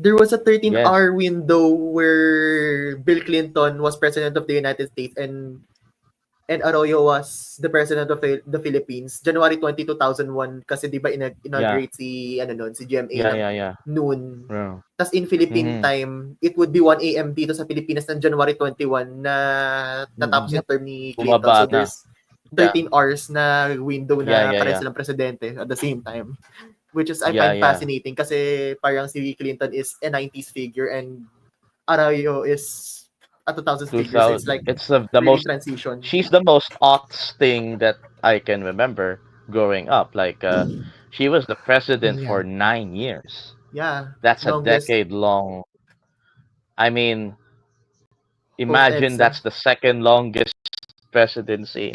There was a Yes. 13-hour window where Bill Clinton was president of the United States and Arroyo was the president of the Philippines. January 20, 2001 kasi 'di ba inaugurate si si GMA ng Yeah. noon. Yeah. Tas in Philippine Mhm. time, it would be 1 AM dito sa Pilipinas ng January 21 na natapos Yep. yung term ni Clinton. Bumaba So na. Yeah, 13 hours na window yeah, na yeah, pares yeah, silang presidente at the same time. Which is I yeah, find yeah. fascinating kasi parang si Clinton is a 90s figure and Arroyo is a 2000s figure. So 2000. it's like It's the really most. transition. She's the most aughts thing that I can remember growing up. Like, she was the president Yeah. for 9 years. Yeah, That's a longest decade long. I mean, post imagine EDSA. that's the second longest presidency.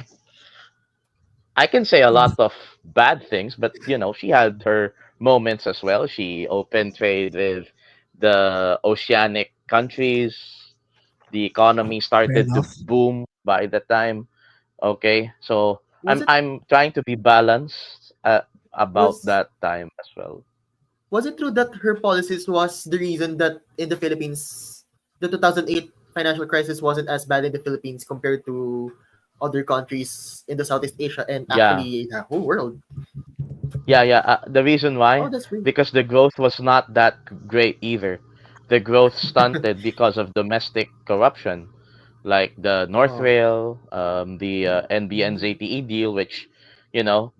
I can say a Mm. lot of bad things, but she had her moments as well. She opened trade with the oceanic countries. The economy Fair started to enough. boom by the time. Okay, so Was I'm it I'm trying to be balanced about was that time as well. was it true that her policies was the reason that in the Philippines the 2008 financial crisis wasn't as bad in the Philippines compared to other countries in the Southeast Asia and Yeah, actually the whole world? yeah, yeah. The reason Oh, why, that's great. because the growth was not that great either. The growth stunted because of domestic corruption, like the North Oh, Rail, the NBNZTE deal, which, you know,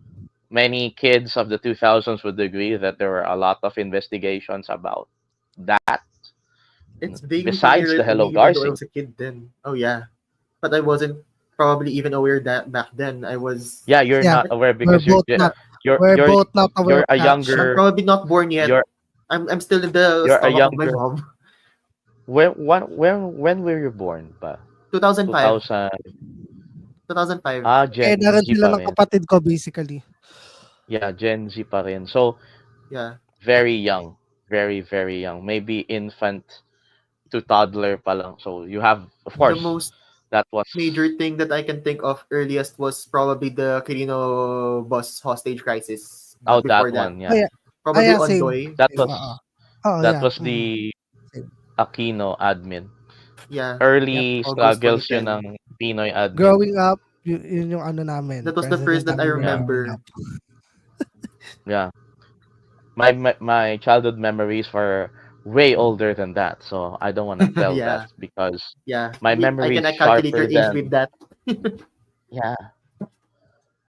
many kids of the 2000s would agree that there were a lot of investigations about that. it's vaguely Besides familiar the to me Hello even though I Darcy. was a kid then. Oh yeah. But I wasn't probably even aware that back then I was Yeah, you're Yeah, not aware we're because both not you're we're you're both not aware you're of a that. I'm younger probably not born yet. you're I'm still in the you're a stomach of my younger. mom. When were you born pa? 2005. 2000. 2005. Ah, Eh, Gen na rin Z sila pa ng rin. kapatid ko basically. Yeah, Gen Z pa rin. So, Yeah. very young. Very, very young. Maybe infant to toddler pa lang. So, you have, of The course, most that was, major thing that I can think of earliest was probably the Quirino bus hostage crisis. oh, But that before that, one, Oh, yeah. yeah. Oh, probably yeah, same, Ondoy. That same, was, oo. Oo, that yeah, was the same. Aquino admin. Yeah. Yep. Early August struggles yun 2010. ng Pinoy admin. Growing up, yun yung ano namin, That was the first president that I namin when Yeah, growing up. remember. yeah. My childhood memories were way older than that, so I don't want to tell that Yeah. because Yeah. my I memory can is calculate your sharper age with than. that. Yeah,